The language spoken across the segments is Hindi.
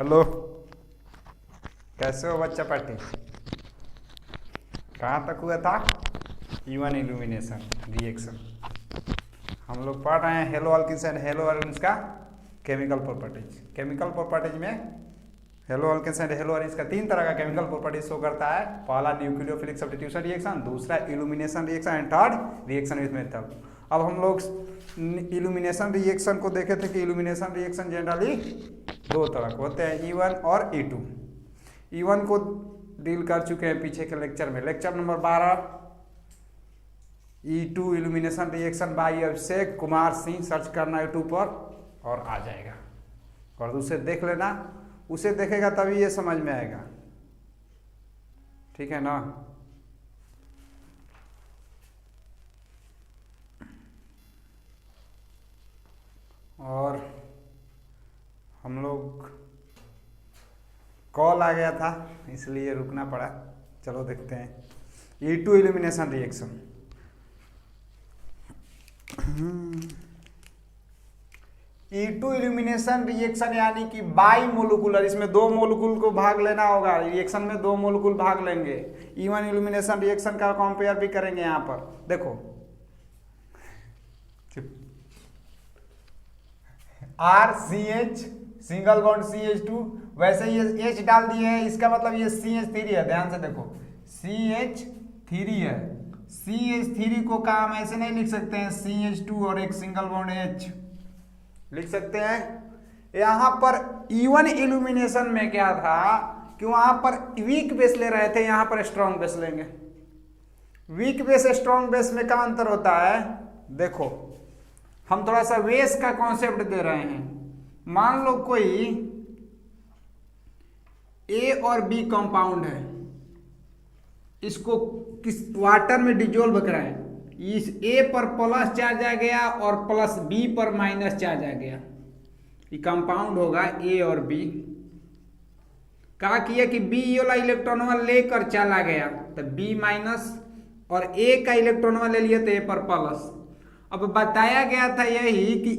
हेलो, कैसे हो बच्चा पार्टी? कहाँ तक हुआ था? E1 illumination reaction. हम लोग पढ़ रहे हैं haloalkanes and haloalkanes का केमिकल प्रॉपर्टीज। केमिकल प्रॉपर्टीज में haloalkanes and haloalkanes का तीन तरह का केमिकल प्रॉपर्टीज शो करता है। पहला न्यूक्लियोफिलिक सब्स्टिट्यूशन रिएक्शन, दूसरा illumination reaction and third reaction with method. अब हम लोग इल्यूमिनेशन रिएक्शन को देखे थे कि इल्यूमिनेशन रिएक्शन जनरली दो तरह के होते हैं, E1 और E2। E1 को डील कर चुके हैं पीछे के लेक्चर में, lecture number 12 E2 illumination reaction by Abhishek Kumar Singh. Search करना यूट्यूब पर और आ जाएगा, और उसे देख लेना। उसे देखेगा तभी ये समझ में आएगा, ठीक है ना? और हम लोग कॉल आ गया था इसलिए रुकना पड़ा। चलो देखते हैं E2 illumination reaction. E2 illumination reaction यानी कि बाई मोलिकुलर, इसमें दो मोलिकुल को भाग लेना होगा। रिएक्शन में दो मोलिकुल भाग लेंगे। E1 इल्यूमिनेशन रिएक्शन का कंपेयर भी करेंगे। यहां पर देखो RCH सिंगल बॉन्ड CH2, वैसे ये H डाल दिए हैं, इसका मतलब ये CH3 है। ध्यान से देखो CH3 है। CH3 को का हम ऐसे नहीं लिख सकते हैं CH2 और एक सिंगल बॉन्ड H लिख सकते हैं। यहां पर E1 इल्यूमिनेशन में क्या था कि वहां पर वीक बेस ले रहे थे, यहां पर स्ट्रॉन्ग बेस लेंगे। वीक बेस स्ट्रॉन्ग बेस में क्या अंतर होता है? देखो हम थोड़ा सा बेस का कॉन्सेप्ट दे रहे हैं। मान लो कोई A और B कंपाउंड है, इसको किस वाटर में डिजोल्व कराएं, इस A पर प्लस चार्ज आ गया और प्लस B पर माइनस चार्ज आ गया। ये कंपाउंड होगा A और B। कहा किया कि B वाला इलेक्ट्रॉन लेकर चला गया तो B माइनस, और A का इलेक्ट्रॉन ले लिया तो A पर प्लस। अब बताया गया था यही कि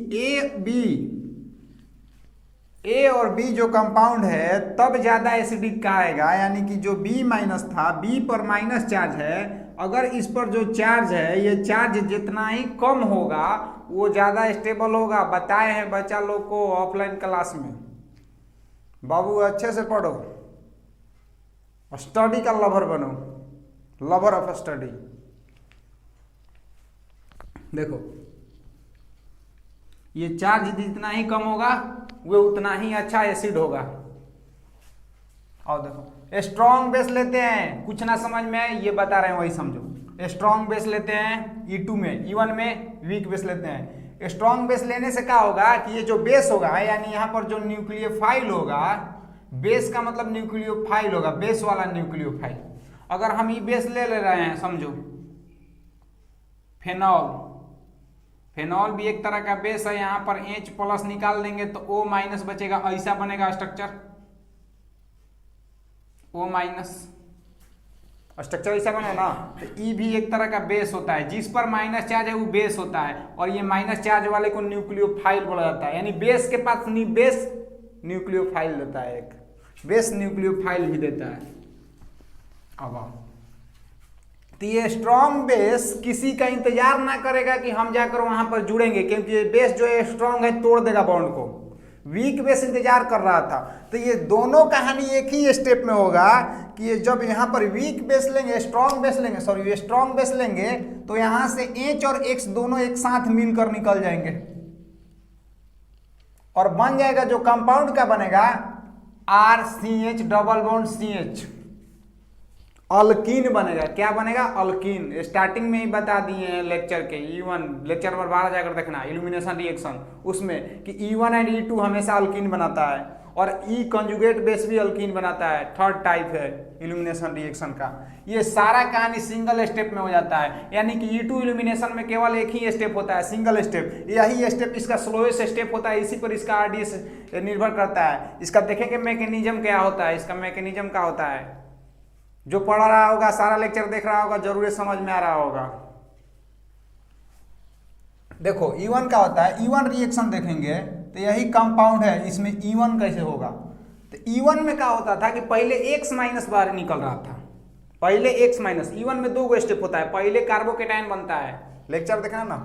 A और B जो कंपाउंड है तब ज्यादा एसिडिक का आएगा, यानी कि जो B माइनस था, B पर माइनस चार्ज है, अगर इस पर जो चार्ज है ये चार्ज जितना ही कम होगा वो ज्यादा स्टेबल होगा। बताए हैं बच्चा लोग को ऑफलाइन क्लास में। बाबू अच्छे से पढ़ो, स्टडी का लवर बनो, लवर ऑफ स्टडी। देखो ये चार्ज जितना ही कम होगा वो उतना ही अच्छा एसिड होगा। और देखो स्ट्रॉन्ग बेस लेते हैं, कुछ ना समझ में आए ये बता रहे हैं वही समझो। स्ट्रॉन्ग बेस लेते हैं E2 में, E1 में वीक बेस लेते हैं। स्ट्रॉन्ग बेस लेने से क्या होगा कि ये जो बेस होगा, यानी यहाँ पर जो न्यूक्लियोफाइल होगा, बेस का मतलब न्यूक्लियोफाइल होगा, बेस वाला न्यूक्लियोफाइल। अगर हम ये बेस ले रहे हैं, समझो फेनॉल, फेनॉल भी एक तरह का बेस है। यहां पर H प्लस निकाल देंगे तो O माइनस बचेगा, ऐसा बनेगा स्ट्रक्चर O माइनस, स्ट्रक्चर ऐसा बने ना। तो E भी एक तरह का बेस होता है, जिस पर माइनस चार्ज है वो बेस होता है, और ये माइनस चार्ज वाले को न्यूक्लियोफाइल बोला जाता है। यानी बेस के पास बेस न्यूक्लियोफाइल देता है, एक बेस न्यूक्लियोफाइल भी देता है। अब तो ये स्ट्रॉन्ग बेस किसी का इंतजार ना करेगा कि हम जाकर वहां पर जुड़ेंगे, क्योंकि ये बेस जो है स्ट्रॉन्ग है, तोड़ देगा बॉन्ड को। वीक बेस इंतजार कर रहा था। तो ये दोनों कहानी एक ही स्टेप में होगा कि ये जब यहां पर वीक बेस लेंगे, स्ट्रॉन्ग बेस लेंगे, सॉरी स्ट्रॉन्ग बेस लेंगे, तो यहां से H और X दोनों एक साथ मिलकर निकल जाएंगे और बन जाएगा जो कंपाउंड का बनेगा RCH double bond CH, alkyne बनेगा। क्या बनेगा? अल्कीन। स्टार्टिंग में ही बता दिए हैं लेक्चर के, E1 लेक्चर नंबर 12 जाकर देखना, इल्यूमिनेशन रिएक्शन, उसमें कि E1 एंड E2 हमेशा अल्कीन बनाता है, और E कंजुगेट बेस भी अल्कीन बनाता है। थर्ड टाइप है इल्यूमिनेशन रिएक्शन का। ये सारा कहानी सिंगल स्टेप में हो जाता है, यानी कि E2 इल्यूमिनेशन में केवल एक ही स्टेप होता है, सिंगल स्टेप। यही स्टेप इसका स्लोएस्ट स्टेप होता है, इसी पर इसका RDS निर्भर करता है। इसका देखेंगे मैकेनिज्म क्या होता है, इसका मैकेनिज्म क्या होता है। जो पढ़ रहा होगा, सारा लेक्चर देख रहा होगा, जरूर समझ में आ रहा होगा। देखो E1 क्या होता है, E1 रिएक्शन देखेंगे तो यही कंपाउंड है, इसमें E1 कैसे होगा। तो E1 में क्या होता था कि पहले X माइनस बाहर निकल रहा था, पहले X माइनस। E1 में दो स्टेप होता है, पहले कार्बोकेटाइन बनता है, लेक्चर देखना ना,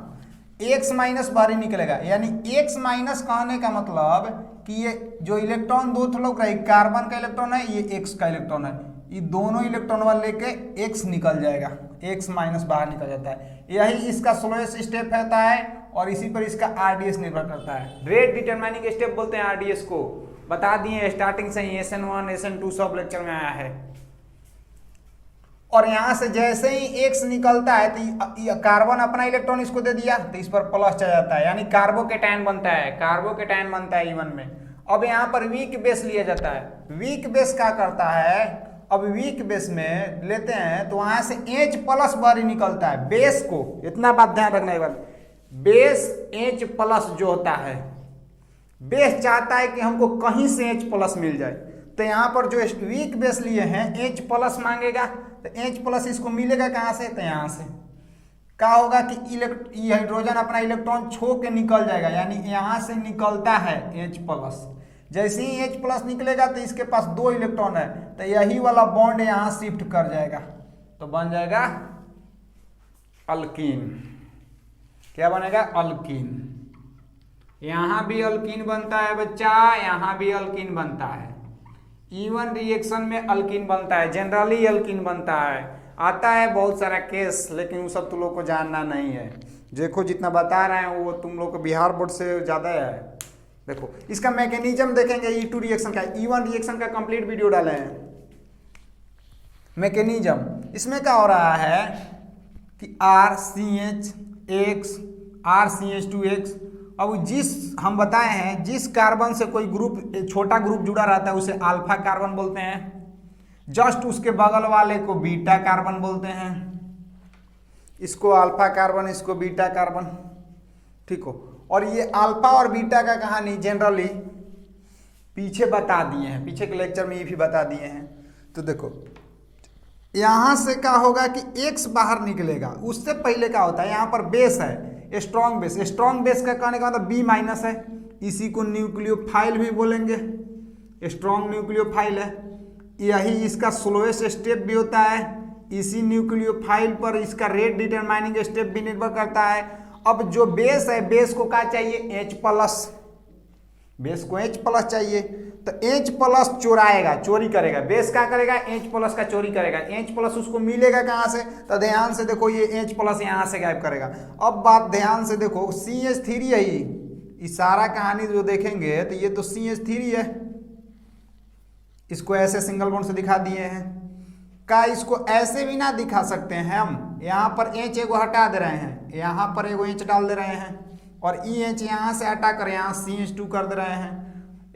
X माइनस बाहर ही निकलेगा, यानी X माइनस कहने का मतलब कि ये जो इलेक्ट्रॉन दो लोग रहे, कार्बन का इलेक्ट्रॉन है, ये X का इलेक्ट्रॉन है, ये दोनों इलेक्ट्रॉन वाले लेके X निकल जाएगा, X माइनस बाहर निकल जाता है। यही इसका स्लोएस्ट स्टेप होता है और इसी पर इसका RDS निर्भर करता है। रेट डिटरमाइनिंग स्टेप बोलते हैं RDS को, बता दिए स्टार्टिंग से ही, SN1 SN2 सब लेक्चर में आया है। और यहां से जैसे ही X निकलता है तो कार्बन अपना इलेक्ट्रॉन इसको दे दिया तो इस पर प्लस चला जाता है, यानी कार्बोकेटाइन बनता है, कार्बोकेटाइन बनता है E1 में। अब यहाँ पर वीक बेस लिया जाता है। वीक बेस क्या करता है, अब वीक बेस में लेते हैं तो वहां से H प्लस बाहर निकलता है। बेस को इतना बात ध्यान रखना एक बार, बेस H प्लस जो होता है, बेस चाहता है कि हमको कहीं से H प्लस मिल जाए, तो यहाँ पर जो वीक बेस लिए हैं H प्लस मांगेगा, तो H प्लस इसको मिलेगा कहाँ से, तो यहाँ से। क्या होगा कि हाइड्रोजन अपना इलेक्ट्रॉन छो के निकल जाएगा, यानी यहाँ से निकलता है H प्लस। जैसे ही H प्लस निकलेगा तो इसके पास दो इलेक्ट्रॉन है, तो यही वाला बॉन्ड यहाँ शिफ्ट कर जाएगा, तो बन जाएगा अल्कीन। क्या बनेगा, अल्कीन। यहां भी अल्कीन बनता है बच्चा, यहां भी अल्कीन बनता है। E1 रिएक्शन में अल्कीन बनता है, जनरली अल्कीन बनता है। आता है बहुत सारा केस, लेकिन वो सब तुम लोग को जानना नहीं है। देखो जितना बता रहे हैं वो तुम लोग को बिहार बोर्ड से ज्यादा है। देखो इसका मैकेनिज्म देखेंगे, E2 रिएक्शन का, E1 रिएक्शन का कंप्लीट वीडियो डाले हैं। मैकेनिज्म इसमें क्या हो रहा है कि RCH RCH2X, अब जिस हम बताए हैं जिस कार्बन से कोई ग्रुप, छोटा ग्रुप जुड़ा रहता है उसे अल्फा कार्बन बोलते हैं, जस्ट उसके बगल वाले को बीटा कार्बन बोलते हैं। इसको अल्फा कार्बन, इसको बीटा कार्बन, ठीक हो। और ये अल्फा और बीटा का कहानी जनरली पीछे बता दिए हैं, पीछे के लेक्चर में ये भी बता दिए हैं। तो देखो यहां से क्या होगा कि X बाहर निकलेगा, उससे पहले क्या होता है, यहां पर बेस है, स्ट्रॉन्ग बेस। स्ट्रॉन्ग बेस का कहने का मतलब B माइनस है, इसी को न्यूक्लियोफाइल भी बोलेंगे, स्ट्रॉन्ग न्यूक्लियोफाइल है। यही इसका स्लोएस्ट स्टेप भी होता है, इसी न्यूक्लियोफाइल पर इसका रेट डिटरमाइनिंग स्टेप भी निर्भर करता है। अब जो बेस है, बेस को क्या चाहिए, H प्लस, बेस को H प्लस चाहिए, तो H प्लस चोराएगा, चोरी करेगा। बेस क्या करेगा, H प्लस का चोरी करेगा। H प्लस उसको मिलेगा कहाँ से, तो ध्यान से देखो ये H प्लस यहाँ से गायब करेगा। अब बात ध्यान से देखो, CH3 है ये सारा कहानी जो देखेंगे तो ये तो CH3 है, इसको ऐसे सिंगल बॉन्ड से दिखा दिए हैं। का इसको ऐसे भी ना दिखा सकते हैं हम, यहाँ पर H एगो हटा दे रहे हैं, यहाँ पर एगो H डाल दे रहे हैं, और EH यहाँ से हटा कर यहाँ CH2 कर दे रहे हैं।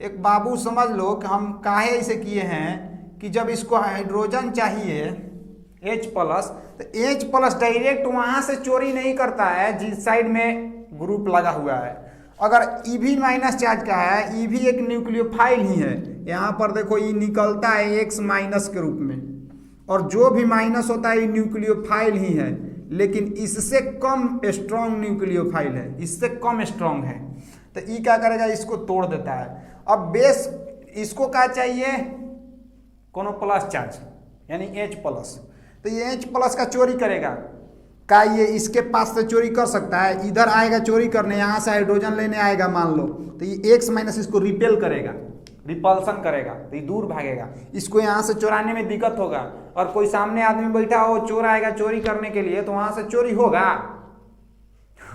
एक बाबू समझ लो कि हम काहे इसे किए हैं कि जब इसको हाइड्रोजन चाहिए H प्लस, तो H प्लस डायरेक्ट वहाँ से चोरी नहीं करता है जिस साइड में ग्रुप लगा हुआ है। अगर EV माइनस चार्ज का है, EV एक न्यूक्लियोफाइल ही है, यहाँ पर देखो ये निकलता है X माइनस के रूप में, और जो भी माइनस होता है ये न्यूक्लियोफाइल ही है, लेकिन इससे कम स्ट्रॉन्ग न्यूक्लियोफाइल है, इससे कम स्ट्रॉन्ग है। तो ये क्या करेगा, इसको तोड़ देता है। अब बेस इसको क्या चाहिए, कोनो प्लस चार्ज, यानी H प्लस, तो ये H प्लस का चोरी करेगा। का ये इसके पास से चोरी कर सकता है, इधर आएगा चोरी करने, यहाँ से हाइड्रोजन लेने आएगा मान लो, तो ये X माइनस इसको रिपेल करेगा, रिपल्सन करेगा, तो ये दूर भागेगा। इसको यहाँ से चोराने में दिक्कत होगा, और कोई सामने आदमी बैठा हो, चोर आएगा चोरी करने के लिए, तो वहां से चोरी होगा।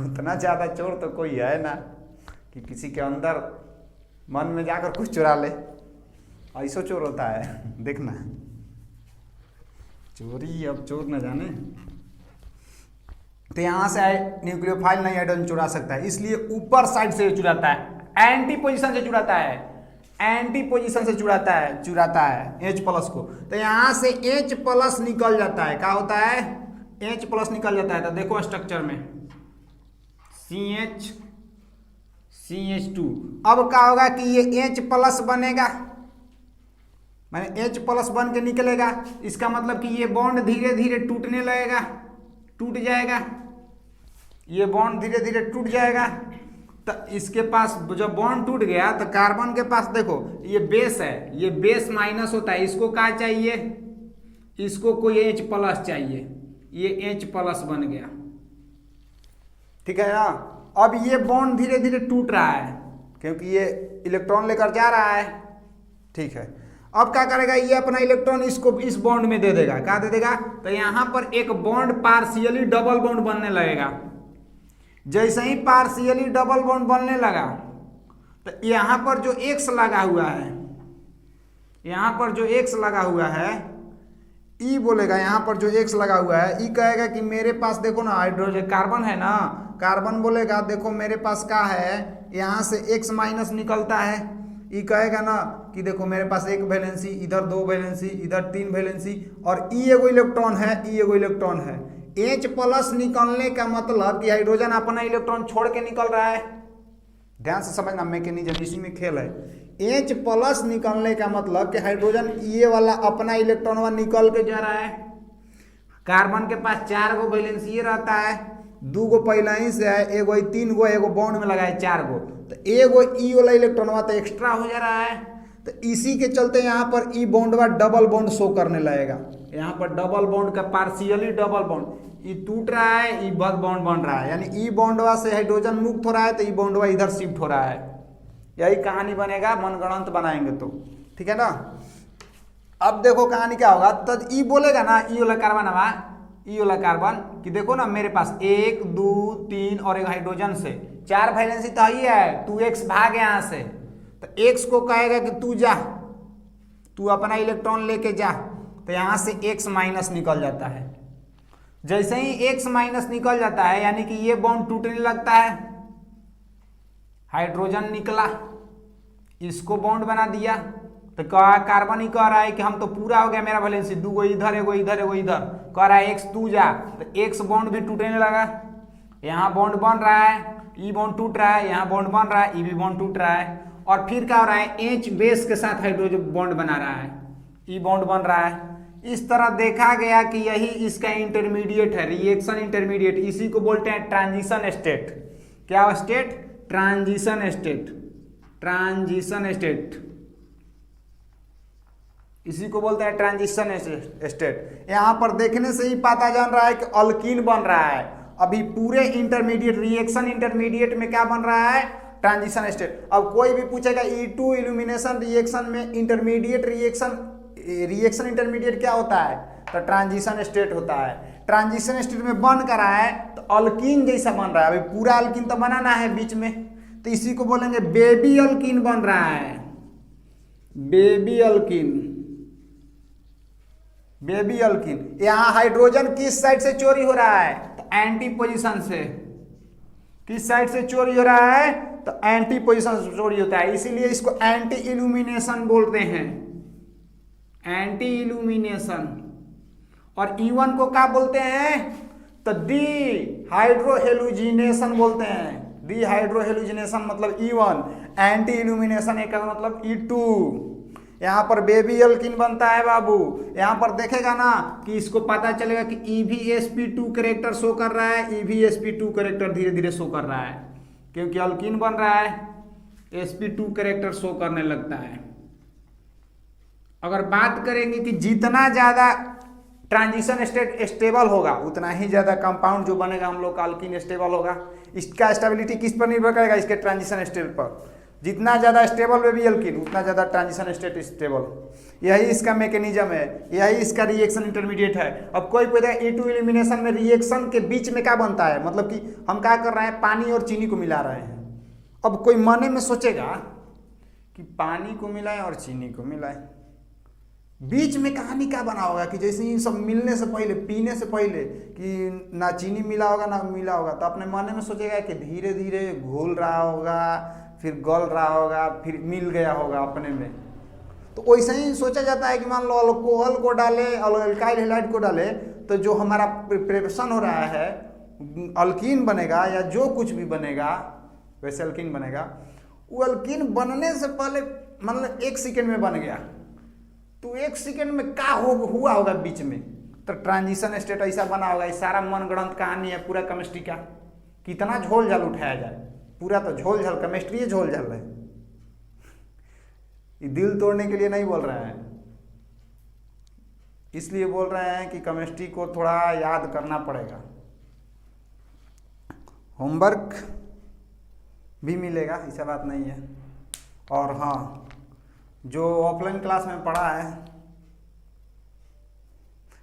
उतना ज्यादा चोर तो कोई है ना कि किसी के अंदर मन में जाकर कुछ चुरा ले, ऐसा चोर होता है, देखना चोरी अब चोर न जाने। तो यहां से न्यूक्लियोफाइल नहीं हाइड्रोजन चुरा सकता है, इसलिए ऊपर साइड से चुराता है, एंटी पोजीशन से चुराता है, एंटी पोजीशन से चुराता है H प्लस को। तो यहां से H प्लस निकल जाता है, क्या होता है, H प्लस निकल जाता है। तो देखो स्ट्रक्चर में CH CH2, अब क्या होगा कि ये H प्लस बनेगा, माने H प्लस बन के निकलेगा। इसका मतलब कि ये बॉन्ड धीरे धीरे टूटने लगेगा, टूट जाएगा, ये बॉन्ड धीरे धीरे टूट जाएगा। तो इसके पास जब बॉन्ड टूट गया तो कार्बन के पास देखो ये बेस है, ये बेस माइनस होता है, इसको क्या चाहिए, इसको कोई H प्लस चाहिए, ये H प्लस बन गया, ठीक है ना। अब ये बॉन्ड धीरे धीरे टूट रहा है क्योंकि ये इलेक्ट्रॉन लेकर जा रहा है, ठीक है। अब क्या करेगा, ये अपना इलेक्ट्रॉन इसको इस बॉन्ड में दे देगा, क्या दे देगा, तो यहां पर एक बॉन्ड पार्शियली डबल बॉन्ड बनने लगेगा। जैसे ही पार्शियली डबल बॉन्ड बनने लगा तो यहां पर जो X लगा हुआ है, यहां पर जो X लगा हुआ है E बोलेगा, यहां पर जो X लगा हुआ है E कहेगा कि मेरे पास देखो ना हाइड्रोजन कार्बन है ना, कार्बन बोलेगा देखो मेरे पास क्या है, यहां से X माइनस निकलता है। E कहेगा ना कि देखो मेरे पास एक वैलेंसी, इधर दो वैलेंसी, इधर तीन वैलेंसी, और E एगो इलेक्ट्रॉन है, E एगो इलेक्ट्रॉन है। H प्लस निकलने का मतलब कि हाइड्रोजन अपना इलेक्ट्रॉन छोड़ के निकल रहा है, ध्यान से समझना, मैकेनिज्म इसी में खेल है। H प्लस निकलने का मतलब कि हाइड्रोजन ये वाला अपना इलेक्ट्रॉन निकल के जा रहा है। कार्बन के पास 4 गो वैलेंस ये रहता है, 2 गो पहले ही से है, एगो 3 गो, एगो बॉन्ड में लगा है 4 गो, तो एगो E वाला इलेक्ट्रॉन तो एक्स्ट्रा हो जा रहा है। तो इसी के चलते यहाँ पर E बॉन्ड का डबल बॉन्ड शो करने लगेगा, यहाँ पर डबल बॉन्ड का पार्शियली डबल बॉन्ड, E टूट रहा है, E बॉन्ड बन रहा है, यानी E बॉन्डवा से हाइड्रोजन मुक्त हो रहा है तो E बॉन्डवा इधर शिफ्ट हो रहा है। यही कहानी बनेगा, मनगढ़ंत बनाएंगे तो, ठीक है ना। अब देखो कहानी क्या होगा, तो E बोलेगा ना, E वाला कार्बन हवा, E वाला कार्बन कि देखो ना मेरे पास 1 2 3 और एक हाइड्रोजन से 4 वैलेंसी तो ही है, तू X भाग यहाँ से, तो X को कहेगा कि तू जा, तू अपना इलेक्ट्रॉन लेके जा, तो यहाँ से X माइनस निकल जाता है। जैसे ही X माइनस निकल जाता है यानी कि ये बॉन्ड टूटने लगता है, हाइड्रोजन निकला, इसको बॉन्ड बना दिया, तो कार्बन ही कह रहा है कि हम तो पूरा हो गया मेरा वैलेंसी, 2 गो इधर, एगो इधर, एगो इधर, कह रहा है X तू जा, तो X बॉन्ड भी टूटने लगा, यहाँ बॉन्ड बन रहा है, E बॉन्ड टूट रहा है, यहाँ बॉन्ड बन रहा है, E भी बॉन्ड टूट रहा है, और फिर क्या हो रहा है, H बेस के साथ हाइड्रोजन बॉन्ड बना रहा है, E बॉन्ड बन रहा है। इस तरह देखा गया कि यही इसका इंटरमीडिएट है, रिएक्शन इंटरमीडिएट, इसी को बोलते हैं ट्रांजिशन स्टेट। क्या state, transition state, transition state, इसी को बोलते हैं ट्रांजिशन स्टेट। यहां पर देखने से ही पता जान रहा है कि अल्कीन बन रहा है। अभी पूरे इंटरमीडिएट रिएक्शन इंटरमीडिएट में क्या बन रहा है, ट्रांजिशन स्टेट। अब कोई भी पूछेगा E2 इल्यूमिनेशन रिएक्शन में इंटरमीडिएट रिएक्शन इंटरमीडिएट क्या होता है, तो ट्रांजिशन स्टेट होता है। ट्रांजिशन स्टेट में बन कर रहा है तो अल्कीन जैसा बन रहा है, अभी पूरा अल्कीन तो बनाना है बीच में, तो इसी को बोलेंगे बेबी अल्कीन बन रहा है, बेबी अल्कीन, बेबी अल्कीन। यहां हाइड्रोजन किस साइड से चोरी हो रहा है, तो एंटी पोजीशन से। किस साइड से चोरी हो रहा है, तो एंटी पोजीशन से चोरी होता है, इसीलिए इसको एंटी इल्यूमिनेशन बोलते हैं, एंटी इल्यूमिनेशन। और E1 को क्या बोलते हैं, तो डी हाइड्रोहेलुजिनेशन बोलते हैं, डी हाइड्रोहेलुजिनेशन मतलब E1, एंटी इल्यूमिनेशन एक का मतलब E2। यहाँ पर बेबी अल्कीन बनता है बाबू। यहाँ पर देखेगा ना कि इसको पता चलेगा कि EVsp2 कैरेक्टर शो कर रहा है, EVsp2 कैरेक्टर धीरे धीरे शो कर रहा है, क्योंकि अल्कीन बन रहा है sp2 कैरेक्टर शो करने लगता है। अगर बात करेंगे कि जितना ज्यादा ट्रांजिशन स्टेट स्टेबल होगा उतना ही ज्यादा कंपाउंड जो बनेगा हम लोग का अल्कीन स्टेबल होगा। इसका स्टेबिलिटी किस पर निर्भर करेगा, इसके ट्रांजिशन स्टेट पर। जितना ज्यादा स्टेबल बेबी अल्कीन उतना ज्यादा ट्रांजिशन स्टेट स्टेबल। यही इसका मैकेनिज्म है, यही इसका रिएक्शन इंटरमीडिएट है। अब कोई पूछेगा E2 एलिमिनेशन में रिएक्शन के बीच में क्या बनता है, मतलब कि हम क्या कर रहे हैं, पानी और चीनी को मिला रहे हैं। अब कोई मन में सोचेगा कि पानी को मिलाएं और चीनी को मिलाएं, बीच में कहानी क्या बना होगा कि जैसे ही सब मिलने से पहले, पीने से पहले कि ना चीनी मिला होगा ना मिला होगा, तो अपने मन में सोचेगा कि धीरे धीरे घुल रहा होगा, फिर गल रहा होगा, फिर मिल गया होगा अपने में। तो वैसे ही सोचा जाता है कि मान लो अल्कोहल को डाले, अल्काइल हैलाइड को डाले, तो जो हमारा प्रिपरेशन हो रहा है अल्कीन बनेगा या जो कुछ भी बनेगा वैसे अल्कीन बनेगा। वो अल्कीन बनने से पहले मतलब 1 सेकेंड में बन गया, तो 1 सेकेंड में क्या हुआ होगा बीच में, तो ट्रांजिशन स्टेट ऐसा बना होगा। ये सारा मनगढ़ंत कहानी है पूरा केमिस्ट्री का, कितना झोल झाल उठाया जाए। पूरा तो झोल झाल केमिस्ट्री झोल झाल है, ये दिल तोड़ने के लिए नहीं बोल रहे हैं, इसलिए बोल रहे हैं कि केमिस्ट्री को थोड़ा याद करना पड़ेगा। होमवर्क भी मिलेगा, ऐसा बात नहीं है। और हाँ, जो ऑफलाइन क्लास में पढ़ा है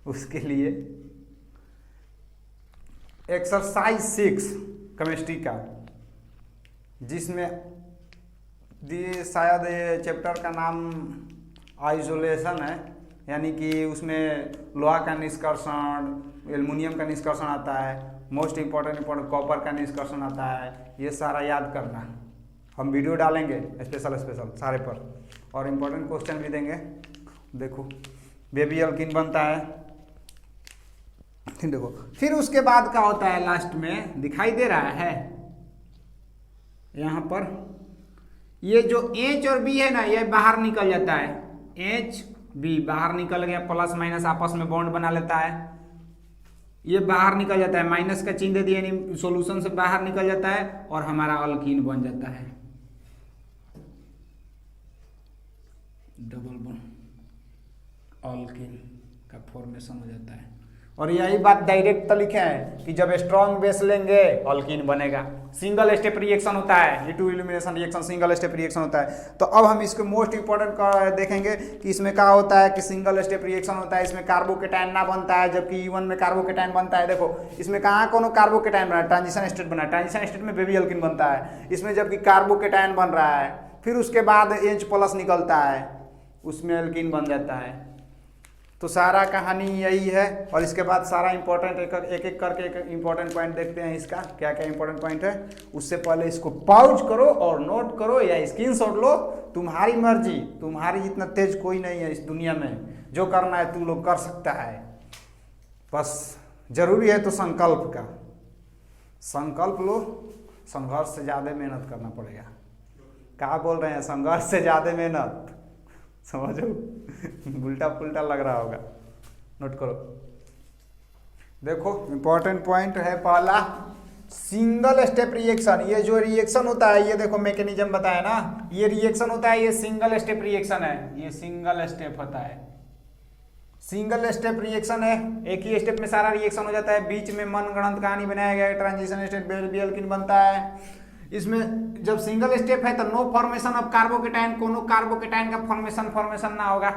उसके लिए एक्सरसाइज 6 केमिस्ट्री का, जिसमें ये शायद ये चैप्टर का नाम आइसोलेशन है, यानी कि उसमें लोहा का निष्कर्षण, एल्युमिनियम का निष्कर्षण आता है, मोस्ट इम्पोर्टेंट कॉपर का निष्कर्षण आता है, ये सारा याद करना। हम वीडियो डालेंगे स्पेशल सारे पर, और इम्पोर्टेंट क्वेश्चन भी देंगे। देखो बेबी अल्किन बनता है, देखो फिर उसके बाद क्या होता है, लास्ट में दिखाई दे रहा है यहाँ पर, ये जो H और B है ना, ये बाहर निकल जाता है, HB बाहर निकल गया, प्लस माइनस आपस में बॉन्ड बना लेता है, ये बाहर निकल जाता है, माइनस का चिन्ह दे दिया, यानी सॉल्यूशन से बाहर निकल जाता है और हमारा अल्कीन बन जाता है, डबल बॉन्ड अल्कीन का फॉर्मेशन हो जाता है। और यही बात डायरेक्ट तो लिखे हैं कि जब स्ट्रॉन्ग बेस लेंगे अल्कीन बनेगा। सिंगल स्टेप रिएक्शन होता है, ये two elimination reaction single step reaction होता है। तो अब हम इसको मोस्ट इंपॉर्टेंट देखेंगे कि इसमें क्या होता है कि सिंगल स्टेप रिएक्शन होता है, इसमें कार्बोकेटाइन ना बनता है, जबकि E1 में कार्बोकेटाइन बनता है। देखो इसमें कहाँ कोनो कार्बोकेटाइन बना, ट्रांजिशन स्टेट बना, ट्रांजिशन स्टेट में बेबी अल्कीन बनता है, इसमें जबकि कार्बोकेटाइन बन रहा है, फिर उसके बाद H+ निकलता है, उसमें अल्कीन बन जाता है। तो सारा कहानी यही है। और इसके बाद सारा इंपॉर्टेंट एक एक करके एक इंपॉर्टेंट पॉइंट देखते हैं, इसका क्या क्या इंपॉर्टेंट पॉइंट है। उससे पहले इसको पॉज करो और नोट करो या स्क्रीनशॉट लो, तुम्हारी मर्जी, तुम्हारी जितना तेज कोई नहीं है इस दुनिया में, जो करना है तू लोग कर सकता है। बस जरूरी है तो संकल्प का, संकल्प लो, संघर्ष से ज़्यादा मेहनत करना पड़ेगा। क्या बोल रहे हैं, संघर्ष से ज़्यादा मेहनत, समझो उल्टा पुल्टा लग रहा होगा, नोट करो। देखो इंपॉर्टेंट पॉइंट है पहला, सिंगल स्टेप रिएक्शन। ये जो रिएक्शन होता है, ये देखो मैकेनिज्म बताया ना, ये रिएक्शन होता है, ये सिंगल स्टेप रिएक्शन है, ये सिंगल स्टेप होता है, सिंगल स्टेप रिएक्शन है, एक ही स्टेप में सारा रिएक्शन हो जाता है, बीच में मनगढ़ंत कहानी बनाया गया है, ट्रांजिशन स्टेट बेबी अल्कीन बनता है। इसमें जब सिंगल स्टेप है तो नो फॉर्मेशन ऑफ कार्बोकेटाइन, कोनो कार्बोकेटाइन का फॉर्मेशन ना होगा।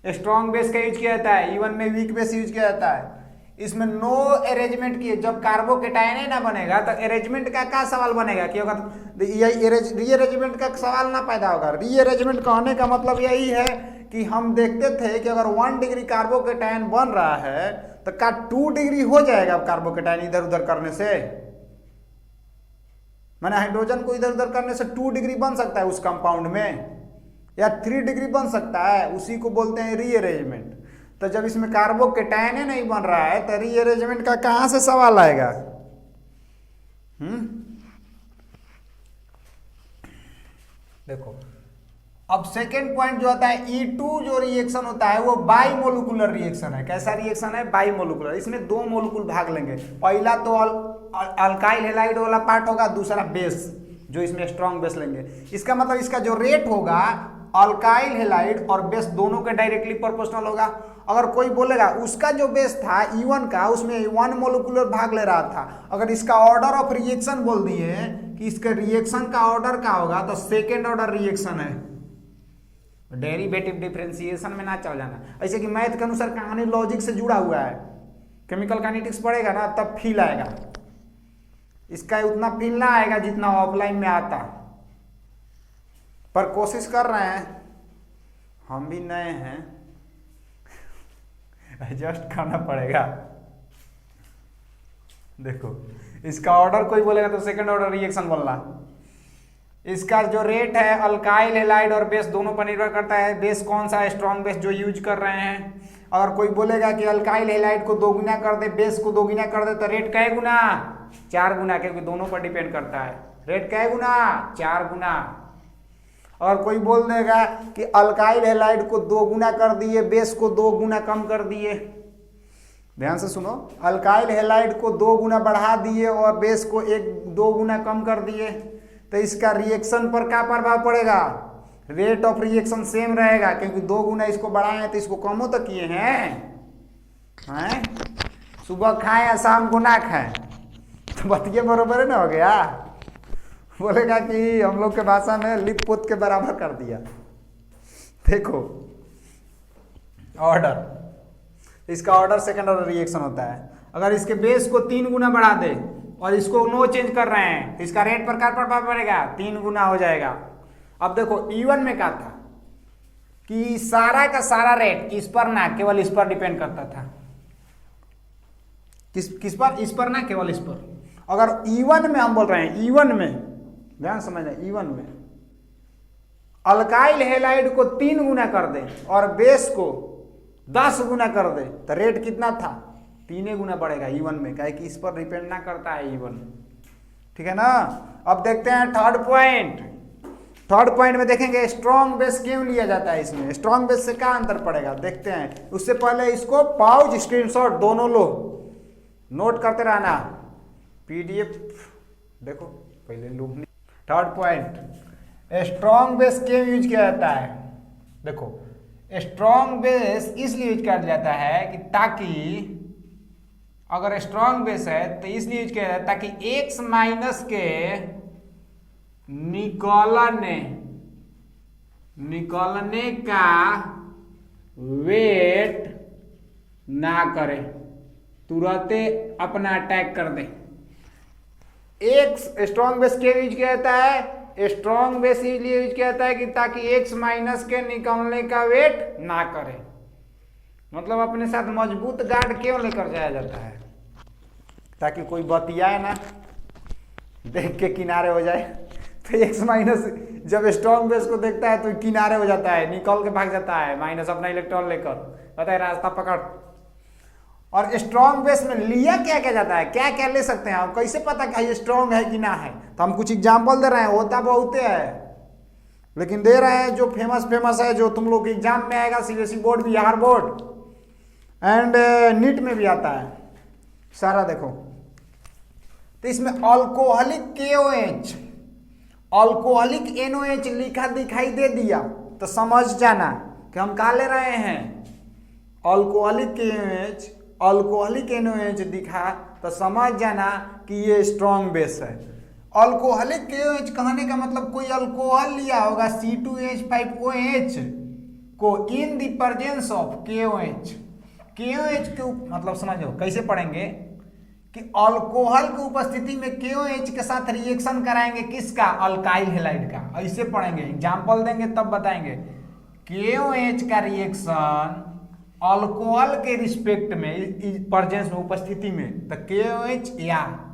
स्ट्रॉन्ग बेस का यूज किया जाता है, E1 में वीक बेस यूज किया जाता है। इसमें नो अरेंजमेंट की, जब कार्बोकेटाइन ना बनेगा तो अरेंजमेंट का क्या सवाल बनेगा, कि होगा रीअरेंजमेंट का सवाल ना पैदा होगा। रीअरेंजमेंट कहने का मतलब यही है कि हम देखते थे कि अगर 1 डिग्री कार्बोकेटाइन बन रहा है तो क्या 2 डिग्री हो जाएगा कार्बोकेटाइन इधर उधर करने से, मैंने हाइड्रोजन को इधर उधर करने से 2 डिग्री बन सकता है उस कंपाउंड में, या 3 डिग्री बन सकता है, उसी को बोलते हैं रीअरेंजमेंट। तो जब इसमें कार्बोकेटाइन नहीं बन रहा है तो रीअरेंजमेंट का कहां से सवाल आएगा। देखो अब सेकेंड पॉइंट जो होता है, E2 जो रिएक्शन होता है वो बाइमोलिकुलर रिएक्शन है। कैसा रिएक्शन है, बाइमोलिकुलर। इसमें 2 मोलिकुल भाग लेंगे, पहला तो अल्काइल हैलाइड वाला पार्ट होगा, दूसरा बेस जो इसमें स्ट्रॉन्ग बेस लेंगे। इसका मतलब इसका जो रेट होगा अल्काइल हैलाइड और बेस दोनों के डायरेक्टली प्रोपोर्शनल होगा। अगर कोई बोलेगा उसका जो बेस था E1 का, उसमें 1 मोलिकुलर भाग ले रहा था, अगर इसका ऑर्डर ऑफ रिएक्शन बोल दिए कि इसके रिएक्शन का ऑर्डर क्या होगा, तो सेकेंड ऑर्डर रिएक्शन है। डेरिवेटिव डिफरेंशिएशन में ना चल जाना, ऐसे कि मैथ के अनुसार कहानी लॉजिक से जुड़ा हुआ है। केमिकल काइनेटिक्स पढ़ेगा ना तब फील आएगा, इसका उतना फील ना आएगा जितना ऑफलाइन में आता, पर कोशिश कर रहे हैं, हम भी नए हैं, एडजस्ट करना पड़ेगा। देखो इसका ऑर्डर कोई बोलेगा तो सेकंड ऑर्डर रिएक्शन बोलना। इसका जो रेट है अल्काइल हैलाइड और बेस दोनों पर निर्भर करता है, बेस कौन सा है, स्ट्रॉन्ग बेस जो यूज कर रहे हैं। अगर कोई बोलेगा कि अल्काइल हैलाइड को 2 गुना कर दे, बेस को 2 गुना कर दे, तो रेट कै गुना, 4 गुना, क्योंकि दोनों पर डिपेंड करता है। रेट कै गुना, 4 गुना। और कोई बोल देगा कि अल्काइल हैलाइड को 2 गुना कर दिए, बेस को 2 गुना कम कर दिए, ध्यान से सुनो, अल्काइल हैलाइड को 2 गुना बढ़ा दिए और बेस को 2 गुना कम कर दिए, तो इसका रिएक्शन पर क्या प्रभाव पड़ेगा? रेट ऑफ रिएक्शन सेम रहेगा, क्योंकि 2 गुना इसको बढ़ाए हैं तो इसको कमो तो किए हैं। सुबह खाएं या शाम को ना खाएं, तो बतिये बरोबर है ना, हो गया। बोलेगा कि हम लोग के भाषा में लिप पोत के बराबर कर दिया। देखो ऑर्डर, इसका ऑर्डर सेकंड ऑर्डर रिएक्शन होता है। अगर इसके बेस को 3 गुना बढ़ा दे और इसको नो चेंज कर रहे हैं, तो इसका रेट पर क्या प्रभाव पड़ेगा? 3 गुना हो जाएगा। अब देखो E1 में क्या था कि सारा का सारा रेट इस पर ना केवल इस पर डिपेंड करता था। किस पर? इस पर ना केवल इस पर। अगर E1 में हम बोल रहे हैं, E1 में ध्यान समझना, E1 में अल्काइल हैलाइड को 3 गुना कर दे और बेस को 10 गुना कर दे, तो रेट कितना था? 3 गुना बढ़ेगा E1 में, क्या कि इस पर डिपेंड ना करता है E1। ठीक है ना। अब देखते हैं थर्ड पॉइंट। थर्ड पॉइंट में देखेंगे स्ट्रॉन्ग बेस क्यों लिया जाता है। इसमें स्ट्रॉन्ग बेस से क्या अंतर पड़ेगा देखते हैं। उससे पहले इसको पाउच स्क्रीनशॉट दोनों लो, नोट करते रहना। PDF देखो पहले लो। थर्ड पॉइंट, स्ट्रॉन्ग बेस क्यों यूज किया जाता है? देखो स्ट्रॉन्ग बेस इसलिए यूज किया जाता है कि ताकि अगर स्ट्रॉन्ग बेस है तो इसलिए यूज किया जाता है ताकि X माइनस के निकलने का वेट ना करे, तुरंत अपना अटैक कर दे। एक स्ट्रॉन्ग बेस क्यों यूज किया जाता है? स्ट्रॉन्ग बेस इसलिए यूज किया जाता है कि ताकि X माइनस के निकलने का वेट ना करे, मतलब अपने साथ मजबूत गार्ड क्यों लेकर जाया जाता है? ताकि कोई बतियाए ना, देख के किनारे हो जाए। तो X माइनस जब स्ट्रॉन्ग बेस को देखता है तो किनारे हो जाता है, निकल के भाग जाता है, माइनस अपना इलेक्ट्रॉन लेकर, पता है रास्ता पकड़। और स्ट्रॉन्ग बेस में लिया क्या क्या जाता है, क्या क्या ले सकते हैं हम, कैसे पता कि ये स्ट्रॉन्ग है कि ना है? तो हम कुछ एग्जाम्पल दे रहे हैं, होता बहुत है लेकिन दे रहे हैं जो फेमस है, जो तुम लोग के एग्जाम में आएगा, CBSE board, Bihar board and NEET में भी आता है सारा। देखो तो इसमें अल्कोहलिक KOH, अल्कोहलिक NOH लिखा दिखाई दे दिया तो समझ जाना कि हम क्या ले रहे हैं। अल्कोहलिक KOH, अल्कोहलिक NOH दिखा तो समझ जाना कि ये स्ट्रॉन्ग बेस है। अल्कोहलिक KOH कहने का मतलब कोई अल्कोहल लिया होगा C2H5OH को in the presence of KOH। KOH के मतलब समझो कैसे पढ़ेंगे कि अल्कोहल की उपस्थिति में KOH के साथ रिएक्शन कराएंगे, किसका? अल्काइल हैलाइड का। ऐसे पढ़ेंगे, एग्जाम्पल देंगे तब बताएंगे। KOH का रिएक्शन अल्कोहल के रिस्पेक्ट में, प्रेजेंस में, उपस्थिति में, तो KOH या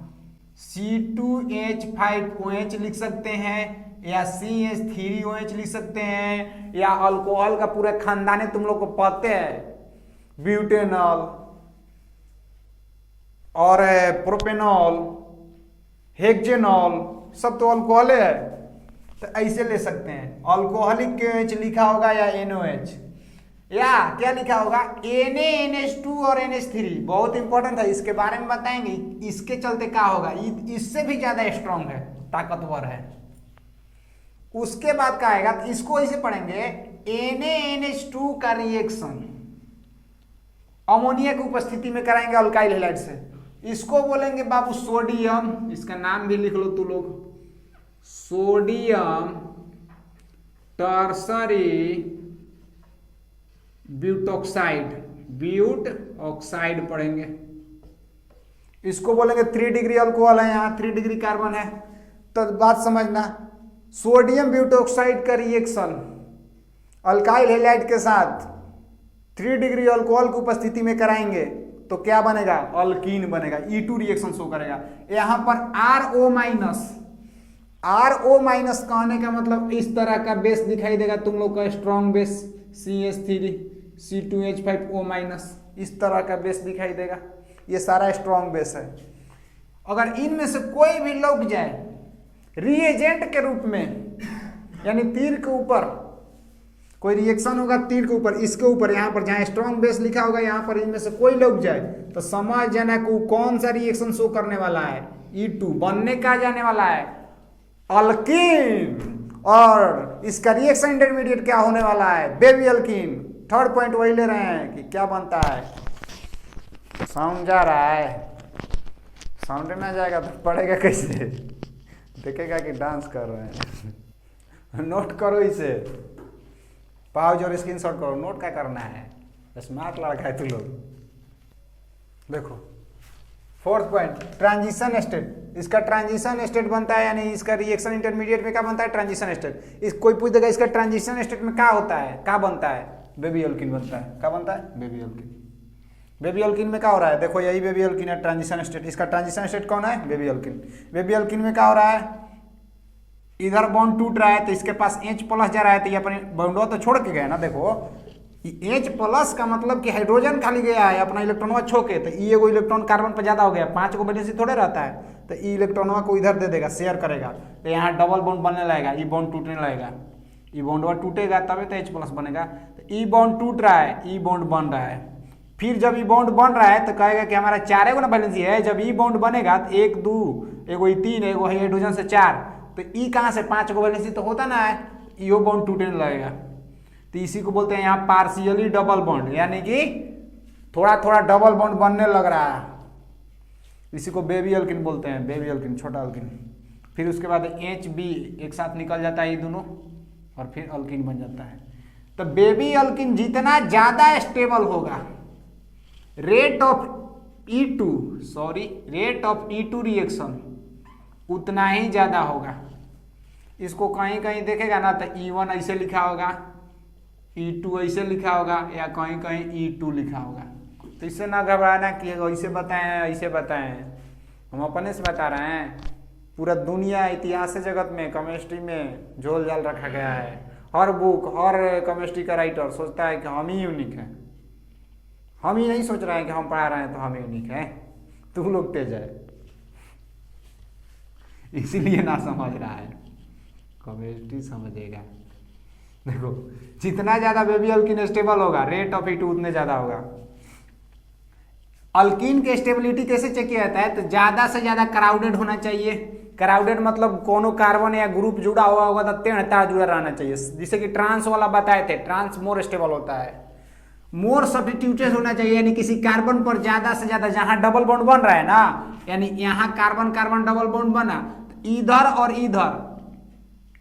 C2H5OH लिख सकते हैं या CH3OH लिख सकते हैं, या अल्कोहल का पूरा खानदान तुम लोग को पता है, ब्यूटेनॉल और प्रोपेनॉल, हेक्सेनॉल, सब तो अल्कोहल है। तो ऐसे ले सकते हैं। अल्कोहलिक KOH लिखा होगा या NOH, या क्या लिखा होगा NaNH2 और NH3। बहुत इंपॉर्टेंट है, इसके बारे में बताएंगे। इसके चलते क्या होगा, इससे भी ज्यादा स्ट्रांग है, ताकतवर है। उसके बाद क्या आएगा, तो इसको ऐसे पढ़ेंगे, NaNH2 का रिएक्शन अमोनिया की उपस्थिति में कराएंगे अल्काइल हैलाइड से। इसको बोलेंगे बाबू सोडियम, इसका नाम भी लिख लो तू लोग, sodium tertiary butoxide, butoxide पढ़ेंगे। इसको बोलेंगे 3 डिग्री अल्कोहल है, यहाँ 3 डिग्री कार्बन है। तो बात समझना, सोडियम ब्यूटॉक्साइड का रिएक्शन अल्काइल हैलाइड के साथ 3 डिग्री अल्कोहल की उपस्थिति में कराएंगे तो क्या बनेगा? अल्कीन बनेगा, E2 रिएक्शन शो करेगा। यहाँ पर RO माइनस कहने का मतलब इस तरह का बेस दिखाई देगा तुम लोग का, स्ट्रॉन्ग बेस CH3 C2H5O-, इस तरह का बेस दिखाई देगा। ये सारा स्ट्रॉन्ग बेस है। अगर इनमें से कोई भी लग जाए रिएजेंट के रूप में, यानी तीर के ऊपर कोई रिएक्शन होगा तीर के ऊपर, इसके ऊपर, यहाँ पर जहाँ स्ट्रॉन्ग बेस लिखा होगा यहाँ पर इनमें से कोई लग जाए तो समझ जाना कि कौन सा रिएक्शन शो करने वाला है, E2 बनने का जाने वाला है अल्कीन, और इसका रिएक्शन इंटरमीडिएट क्या होने वाला है, बेबी अल्कीन। थर्ड पॉइंट वही ले रहे हैं कि क्या बनता है। साउंड जा रहा है, साउंड ना जाएगा तो पढ़ेगा कैसे, देखेगा कि डांस कर रहे हैं। नोट करो इसे, पाउज और स्क्रीनशॉट करो, नोट क्या करना है, स्मार्ट लड़का है तू लोग। देखो फोर्थ पॉइंट, ट्रांजिशन स्टेट। इसका ट्रांजिशन स्टेट बनता है, यानी इसका रिएक्शन इंटरमीडिएट में क्या बनता है, ट्रांजिशन स्टेट। इस कोई पूछ देगा इसका ट्रांजिशन स्टेट में क्या होता है, क्या बनता है, बेबी अल्कीन बनता है। क्या बनता है, बेबी अल्कीन। बेबी अल्कीन में क्या हो रहा है, देखो यही बेबी अल्कीन है ट्रांजिशन स्टेट। इसका ट्रांजिशन स्टेट कौन है, बेबी अल्कीन। बेबी अल्कीन में क्या हो रहा है, इधर बॉन्ड टूट रहा है तो इसके पास H+ जा रहा है, तो ये अपने बॉन्डवा तो छोड़ के गया ना। देखो H+ का मतलब कि हाइड्रोजन खाली गया है अपना इलेक्ट्रॉनवा छोड़ के, तो ई एगो इलेक्ट्रॉन कार्बन पर ज्यादा हो गया, 5 को वैलेंसी थोड़े रहता है, तो ई इलेक्ट्रॉनवा को इधर दे देगा, शेयर करेगा, तो यहाँ डबल बॉन्ड बनने लगेगा, ई बॉन्ड टूटने लगेगा, ई बॉन्डवा टूटेगा तभी तो H+ बनेगा। तो ई बॉन्ड टूट रहा है, ई बॉन्ड बन रहा है। फिर जब ई बॉन्ड बन रहा है तो कहेगा कि हमारा 4 गो ना वैलेंसी है, जब ई बॉन्ड बनेगा तो 1 2 एगो ई 3 एगो हाइड्रोजन से 4, तो ई कहाँ से 5 को वैलेंसी तो होता ना है, ईओ बॉन्ड टूटने लगेगा। तो इसी को बोलते हैं यहाँ पार्शियली डबल बॉन्ड, यानी कि थोड़ा थोड़ा डबल बॉन्ड बनने लग रहा है, इसी को बेबी अल्कीन बोलते हैं, बेबी अल्कीन, छोटा अल्कीन। फिर उसके बाद HB एक साथ निकल जाता है ये दोनों, और फिर अल्कीन बन जाता है। तो बेबी अल्कीन जितना ज्यादा स्टेबल होगा, रेट ऑफ E2 रिएक्शन उतना ही ज्यादा होगा। इसको कहीं कहीं देखेगा ना तो E1 ऐसे लिखा होगा, E2 ऐसे लिखा होगा, या कहीं कहीं E2 लिखा होगा। तो इससे ना घबराना कि ऐसे बताएं ऐसे बताएं, हम अपने से बता रहे हैं। पूरा दुनिया इतिहास जगत में केमिस्ट्री में झोल झाल रखा गया है। हर बुक, हर केमिस्ट्री का राइटर सोचता है कि हम ही यूनिक हैं। हम ही नहीं सोच रहे हैं कि हम पढ़ा रहे हैं तो हम यूनिक हैं, तुम लोग तेज है, इसीलिए ना समझ रहा है। केमिस्ट्री समझेगा। देखो जितना ज्यादा बेबी अल्कीन स्टेबल होगा, रेट ऑफ E2 उतने ज्यादा होगा। अल्कीन की स्टेबिलिटी कैसे चेक किया जाता है, तो ज्यादा से ज्यादा क्राउडेड होना चाहिए। क्राउडेड मतलब कोनो कार्बन या ग्रुप जुड़ा हुआ होगा तो टेढ़ तार जुड़ा रहना चाहिए। जिसे कि ट्रांस वाला बताए थे, ट्रांस मोर स्टेबल होता है। मोर सब्स्टिट्यूटेड होना चाहिए, यानी किसी कार्बन पर ज्यादा से ज्यादा, जहां डबल बॉन्ड बन रहा है ना, यानी यहाँ कार्बन कार्बन डबल बॉन्ड बना, तो इधर और इधर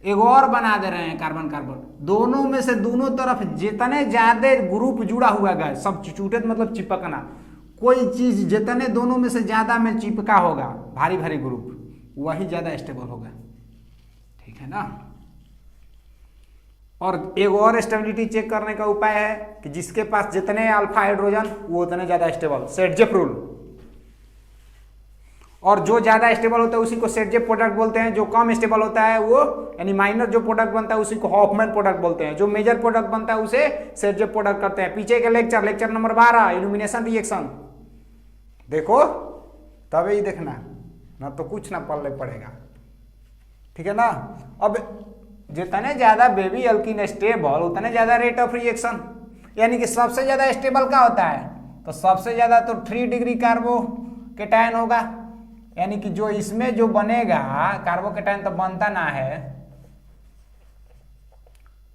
एक और बना दे रहे हैं कार्बन कार्बन, दोनों में से दोनों तरफ जितने ज्यादा ग्रुप जुड़ा हुआ है, सब्स्टिट्यूटेड मतलब चिपकना, कोई चीज जितने दोनों में से ज्यादा में चिपका होगा, भारी भारी ग्रुप, वही ज्यादा स्टेबल होगा। ठीक है ना। और एक और स्टेबिलिटी चेक करने का उपाय है कि जिसके पास जितने अल्फा हाइड्रोजन वो उतने ज्यादा स्टेबल, सेटजेप रूल। और जो ज्यादा स्टेबल होता है उसी को सेटजेप प्रोडक्ट बोलते हैं। जो कम स्टेबल होता है वो, यानी माइनर जो प्रोडक्ट बनता है उसी को हॉफमैन प्रोडक्ट बोलते हैं। जो मेजर प्रोडक्ट बनता है उसे सेटजेप प्रोडक्ट करते हैं। पीछे के लेक्चर नंबर 12 इल्यूमिनेशन रिएक्शन देखो, तभी देखना, ना तो कुछ ना पल्ले पड़ेगा। ठीक है ना। अब जितने ज्यादा बेबी अल्कीन स्टेबल उतने ज्यादा रेट ऑफ रिएक्शन, यानी कि सबसे ज्यादा स्टेबल क्या होता है, तो सबसे ज्यादा तो 3 डिग्री कार्बोकेटायन होगा, यानी कि जो इसमें जो बनेगा कार्बोकेटायन तो बनता ना है,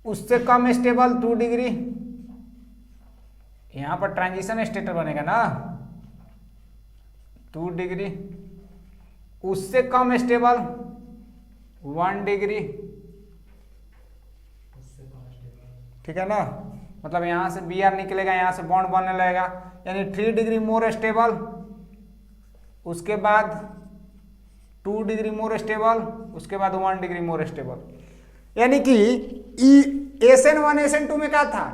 उससे कम स्टेबल 2 डिग्री, यहां पर ट्रांजिशन स्टेट बनेगा ना 2 डिग्री, उससे कम स्टेबल 1 डिग्री। ठीक है ना। मतलब यहां से Br निकलेगा, यहां से बॉन्ड बनने लगेगा, यानी 3 डिग्री मोर स्टेबल, उसके बाद 2 डिग्री मोर स्टेबल, उसके बाद 1 डिग्री मोर स्टेबल। यानी कि SN1 SN2 में क्या था,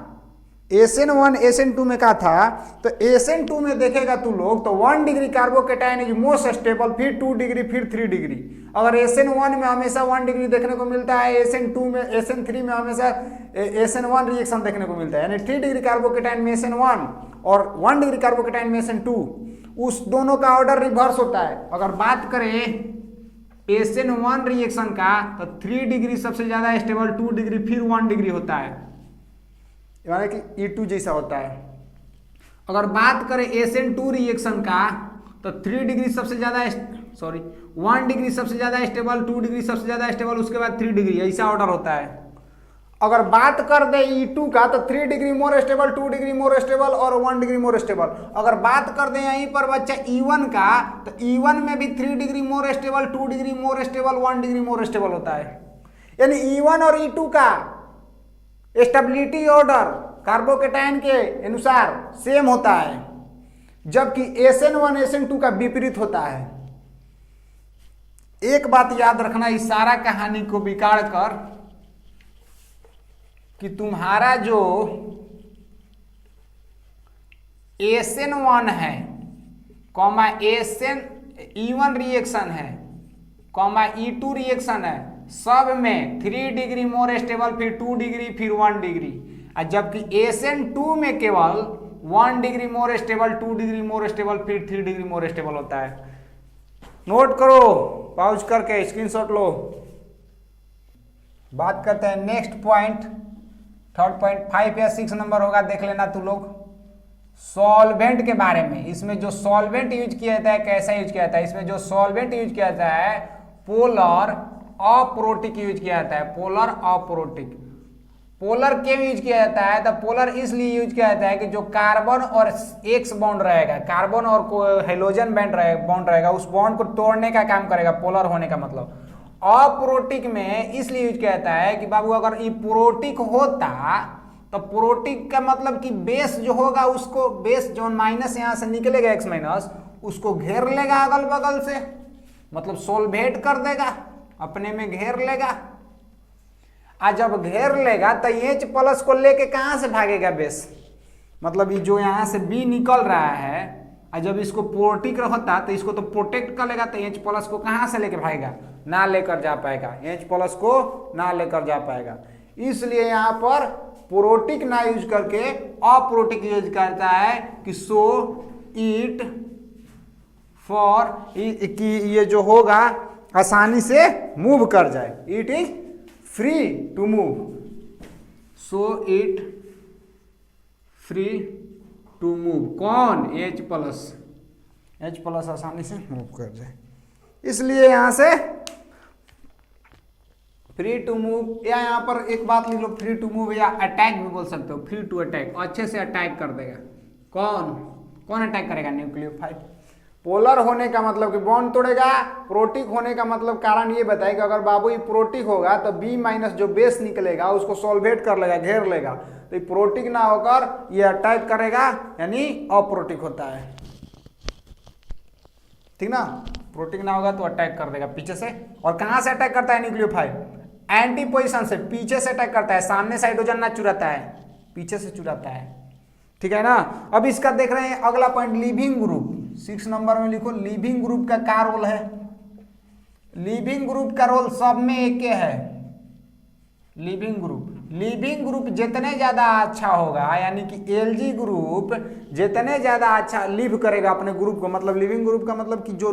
SN1 SN2 में क्या था, तो SN2 में देखेगा तू लोग तो 1 degree carbocation is most stable, फिर 2 डिग्री, फिर 3 डिग्री। अगर SN1 में हमेशा 1 डिग्री देखने को मिलता है, SN2 में SN3 में हमेशा SN1 रिएक्शन देखने को मिलता है, यानी 3 डिग्री कार्बोकेटायन में SN1 और 1 डिग्री कार्बोकेटायन में SN2, उस दोनों का ऑर्डर रिवर्स होता है। अगर बात करें SN1 रिएक्शन का, तो 3 डिग्री सबसे ज्यादा स्टेबल, 2 डिग्री, फिर 1 डिग्री होता है। यानी कि E2 जैसा होता है। अगर बात करें SN2 रिएक्शन का तो 3 डिग्री सबसे ज़्यादा 1 डिग्री सबसे ज़्यादा स्टेबल, 2 डिग्री सबसे ज़्यादा स्टेबल, उसके बाद 3 डिग्री, ऐसा ऑर्डर होता है। अगर बात कर दे E2 का तो 3 degree more stable, 2 degree more stable और 1 डिग्री मोर स्टेबल। अगर बात कर दे यहीं पर बच्चा E1 का तो E1 में भी 3 degree more stable, 2 degree more stable, 1 degree more stable होता है। यानी E1 और E2 का स्टेबिलिटी ऑर्डर कार्बोकेटाइन के अनुसार सेम होता है, जबकि SN1 SN2 का विपरीत होता है। एक बात याद रखना इस सारा कहानी को बिगाड़ कर कि तुम्हारा जो SN1 है कॉमा E1 रिएक्शन है कॉमा E2 रिएक्शन है, सब में 3 डिग्री मोर स्टेबल, फिर 2 डिग्री, फिर 1 डिग्री, और जबकि SN2 में केवल 1 degree more stable, 2 degree more stable, फिर 3 डिग्री मोर स्टेबल होता है। नोट करो, पॉज करके स्क्रीनशॉट लो। बात करते हैं नेक्स्ट पॉइंट, थर्ड पॉइंट 5 या 6 नंबर होगा, देख लेना तू लोग, सॉल्वेंट के बारे में। इसमें जो सॉल्वेंट यूज किया जाता है कैसा यूज किया जाता है, इसमें जो सॉल्वेंट यूज किया जाता है पोलर अप्रोटिक यूज किया जाता है। पोलर अप्रोटिक, पोलर क्यों यूज किया जाता है, तो पोलर इसलिए यूज किया जाता है कि जो कार्बन और एक्स बॉन्ड रहेगा, कार्बन और हाइड्रोजन बॉन्ड रहेगा, उस बॉन्ड को तोड़ने का काम करेगा पोलर होने का मतलब। अप्रोटिक में इसलिए यूज किया जाता है कि बाबू अगर ये प्रोटिक होता तो प्रोटिक का मतलब कि बेस जो होगा उसको, बेस जो माइनस यहां से निकलेगा एक्स माइनस, उसको घेर लेगा अगल बगल से, मतलब सोलवेट कर देगा, अपने में घेर लेगा। आज जब घेर लेगा तो H प्लस को लेके कहां से भागेगा बेस, मतलब ये जो यहां से B निकल रहा है, और जब इसको प्रोटिक रहता तो इसको तो प्रोटेक्ट कर लेगा, तो H प्लस को कहां से लेके भागेगा, ना लेकर जा पाएगा, H प्लस को ना लेकर जा पाएगा। इसलिए यहां पर प्रोटिक ना यूज करके अप्रोटिक यूज करता है कि सो इट फॉर कि ये जो होगा आसानी से मूव कर जाए, it is free to move, so it free to move. कौन, H प्लस आसानी से मूव कर जाए, इसलिए यहां से फ्री टू मूव, या यहां पर एक बात लिख लो, फ्री टू मूव या अटैक भी बोल सकते हो, फ्री टू अटैक, अच्छे से अटैक कर देगा। कौन अटैक करेगा, न्यूक्लियोफाइल। पोलर होने का मतलब कि बॉन्ड तोड़ेगा, प्रोटिक होने का मतलब कारण ये बताएगा अगर बाबू ये प्रोटिक होगा तो B माइनस जो बेस निकलेगा उसको सोलवेट कर लेगा, घेर लेगा, तो ये प्रोटिक ना होकर ये अटैक करेगा, यानी अप्रोटिक होता है, ठीक ना। प्रोटिक ना होगा तो अटैक कर देगा पीछे से। और कहां से अटैक करता है न्यूक्लियोफाइल, एंटी पोजीशन से, पीछे से अटैक करता है, सामने से हाइड्रोजन ना चुराता है, पीछे से चुराता है, ठीक है ना। अब इसका देख रहे हैं अगला पॉइंट, लिविंग ग्रुप। 6 नंबर में लिखो लिविंग ग्रुप का क्या रोल है। लिविंग ग्रुप का रोल सब में एक है। लिविंग ग्रुप जितने ज्यादा अच्छा होगा, यानी कि Lg ग्रुप जितने ज्यादा अच्छा लिव करेगा अपने ग्रुप को, मतलब लिविंग ग्रुप का मतलब कि जो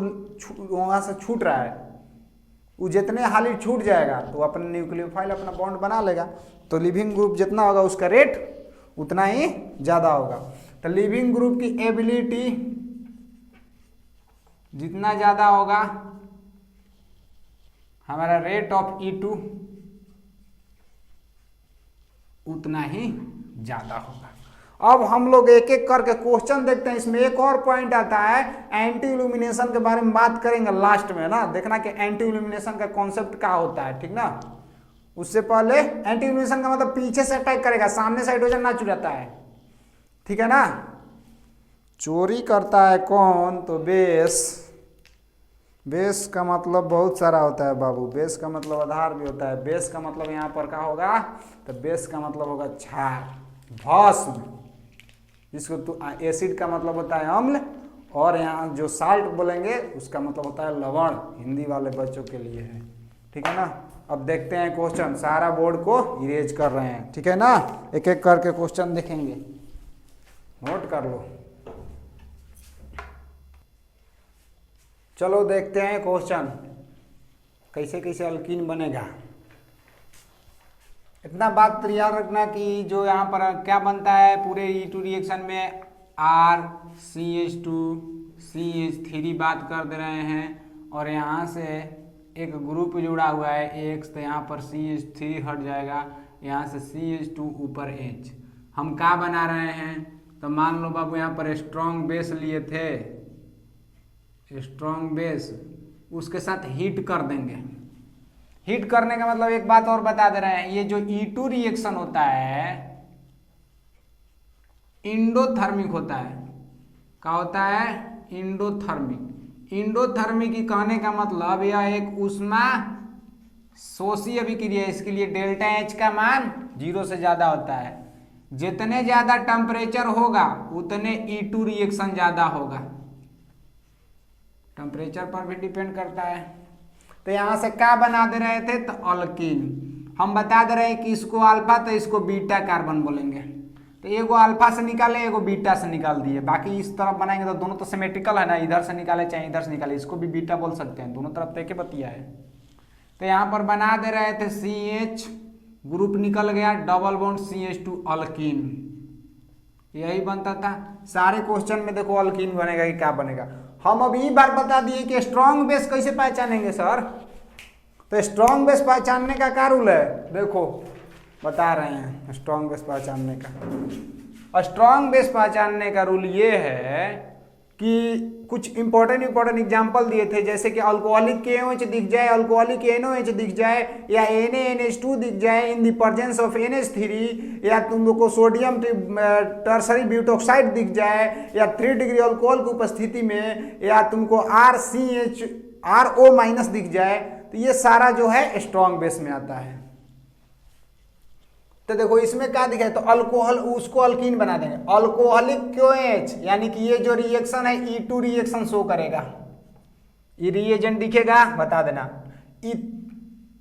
वहां से छूट रहा है वो जितने हाली छूट जाएगा तो अपने न्यूक्लियोफाइल अपना बॉन्ड बना लेगा। तो लिविंग ग्रुप जितना होगा उसका रेट उतना ही ज्यादा होगा। तो लिविंग ग्रुप की एबिलिटी जितना ज्यादा होगा हमारा रेट ऑफ E2 उतना ही ज्यादा होगा। अब हम लोग एक एक करके क्वेश्चन देखते हैं। इसमें एक और पॉइंट आता है, एंटी इल्यूमिनेशन के बारे में बात करेंगे लास्ट में ना, देखना कि एंटी इल्यूमिनेशन का कॉन्सेप्ट क्या होता है, ठीक ना। उससे पहले एंटी इल्यूमिनेशन का मतलब पीछे से अटैक करेगा, सामने से हाइड्रोजन ना चुराता है, ठीक है ना। चोरी करता है कौन, तो बेस का मतलब बहुत सारा होता है बाबू। बेस का मतलब आधार भी होता है। बेस का मतलब यहाँ पर क्या होगा, तो बेस का मतलब होगा क्षार, भस्म, जिसको तो एसिड का मतलब होता है अम्ल, और यहाँ जो साल्ट बोलेंगे उसका मतलब होता है लवण, हिंदी वाले बच्चों के लिए है, ठीक है ना। अब देखते हैं क्वेश्चन, सारा बोर्ड को इरेज कर रहे हैं, ठीक है ना। एक एक करके क्वेश्चन देखेंगे, नोट कर लो। चलो देखते हैं क्वेश्चन, कैसे कैसे अल्कीन बनेगा। इतना बात याद रखना कि जो यहाँ पर क्या बनता है पूरे E2 रिएक्शन में RCH2CH3 बात कर दे रहे हैं और यहाँ से एक ग्रुप जुड़ा हुआ है X, तो यहाँ पर CH3 हट जाएगा, यहाँ से CH2 ऊपर H। हम क्या बना रहे हैं, तो मान लो बाबू यहाँ पर स्ट्रॉन्ग बेस लिए थे, स्ट्रॉन्ग बेस उसके साथ हीट कर देंगे। हीट करने का मतलब एक बात और बता दे रहे हैं, ये जो E2 रिएक्शन होता है इंडोथर्मिक होता है। क्या होता है? इंडोथर्मिक। इंडोथर्मिक की कहने का मतलब यह एक ऊष्मा शोषी अभिक्रिया, इसके लिए डेल्टा H का मान 0 से ज्यादा होता है। जितने ज्यादा टेम्परेचर होगा उतने E2 रिएक्शन ज्यादा होगा, टेम्परेचर पर भी डिपेंड करता है। तो यहां से क्या बना दे रहे थे, तो अल्कीन। हम बता दे रहे हैं कि इसको अल्फा तो इसको बीटा कार्बन बोलेंगे। तो एगो अल्फा से निकाले, एगो बीटा से निकाल दिए, बाकी इस तरफ बनाएंगे तो दोनों तो सिमेट्रिकल है ना, इधर से निकाले चाहे इधर से निकाले, इसको भी बीटा बोल सकते हैं, दोनों तरफ देखे बतिया है। तो यहाँ पर बना दे रहे थे CH, ग्रुप निकल गया, डबल बॉन्ड CH2 अल्कीन, यही बनता था। सारे क्वेश्चन में देखो अल्कीन बनेगा कि क्या बनेगा। हम अभी बार बता दिए कि स्ट्रॉन्ग बेस कैसे पहचानेंगे सर, तो स्ट्रॉन्ग बेस पहचानने का क्या रूल है, देखो बता रहे हैं। स्ट्रॉन्ग बेस पहचानने का, स्ट्रॉन्ग बेस पहचानने का रूल ये है कि कुछ इंपॉर्टेंट एग्जांपल दिए थे, जैसे कि अल्कोहलिक KOH दिख जाए, अल्कोहलिक NOH दिख जाए, या NaNH2 दिख जाए in the presence of NH3, या तुम लोग को सोडियम टर्सरी ब्यूटॉक्साइड दिख जाए, या 3 डिग्री अल्कोहल की उपस्थिति में, या तुमको RO- दिख जाए, तो ये सारा जो है स्ट्रॉन्ग बेस में आता है। तो देखो इसमें क्या दिखा है, तो अल्कोहल उसको अल्कीन बना देंगे। अल्कोहलिक KOH यानी कि ये जो रिएक्शन है E2 रिएक्शन शो करेगा, ये रिएजेंट दिखेगा, बता देना।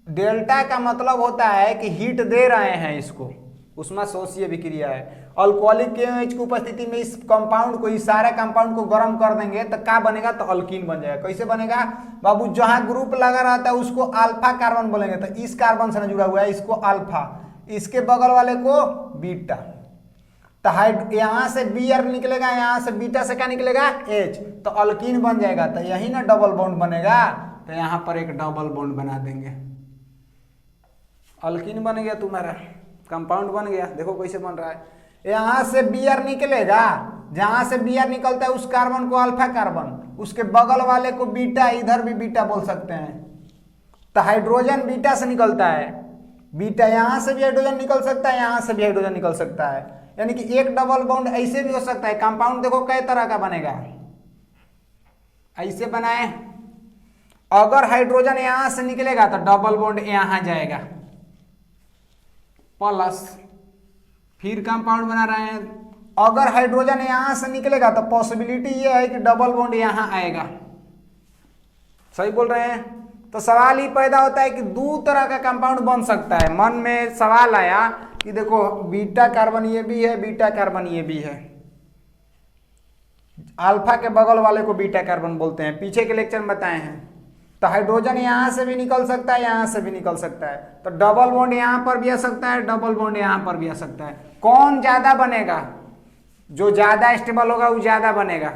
डेल्टा का मतलब होता है कि हीट दे रहे हैं इसको, उष्मा शोषी अभिक्रिया है। अल्कोहलिक KOH की उपस्थिति में इस कंपाउंड को, इस सारे कंपाउंड को गर्म कर देंगे तो क्या बनेगा, तो अल्कीन बन जाएगा। कैसे बनेगा बाबू, जहां ग्रुप लगा रहता है उसको अल्फा कार्बन बोलेंगे, तो इस कार्बन से जुड़ा हुआ है इसको अल्फा, इसके बगल वाले को बीटा। तो यहां से Br निकलेगा, यहां से बीटा से क्या निकलेगा H, तो अल्कीन बन जाएगा। तो यही ना डबल बॉन्ड बनेगा, तो यहां पर एक डबल बॉन्ड बना देंगे, अल्कीन बन गया, तुम्हारा कंपाउंड बन गया। देखो कैसे बन रहा है, यहां से Br निकलेगा, जहां से Br निकलता है उस कार्बन को अल्फा कार्बन, उसके बगल वाले को बीटा, इधर भी बीटा बोल सकते हैं। तो हाइड्रोजन बीटा से निकलता है, बीटा यहां से भी हाइड्रोजन निकल सकता है, यहां से भी हाइड्रोजन निकल सकता है, यानी कि एक डबल बॉन्ड ऐसे भी हो सकता है। कंपाउंड देखो कई तरह का बनेगा, ऐसे बनाए, अगर हाइड्रोजन यहां से निकलेगा तो डबल बॉन्ड यहां जाएगा प्लस, फिर कंपाउंड बना रहे हैं, अगर हाइड्रोजन यहां से निकलेगा तो पॉसिबिलिटी ये है कि डबल बॉन्ड यहां आएगा। सही बोल रहे हैं। तो सवाल ही पैदा होता है कि दो तरह का कंपाउंड बन सकता है। मन में सवाल आया कि देखो बीटा कार्बन ये भी है, बीटा कार्बन ये भी है, अल्फा के बगल वाले को बीटा कार्बन बोलते हैं, पीछे के लेक्चर में बताए हैं। तो हाइड्रोजन यहां से भी निकल सकता है, यहां से भी निकल सकता है, तो डबल बॉन्ड यहां पर भी आ सकता है, डबल बॉन्ड यहां पर भी आ सकता है। कौन ज्यादा बनेगा, जो ज्यादा स्टेबल होगा वो ज्यादा बनेगा,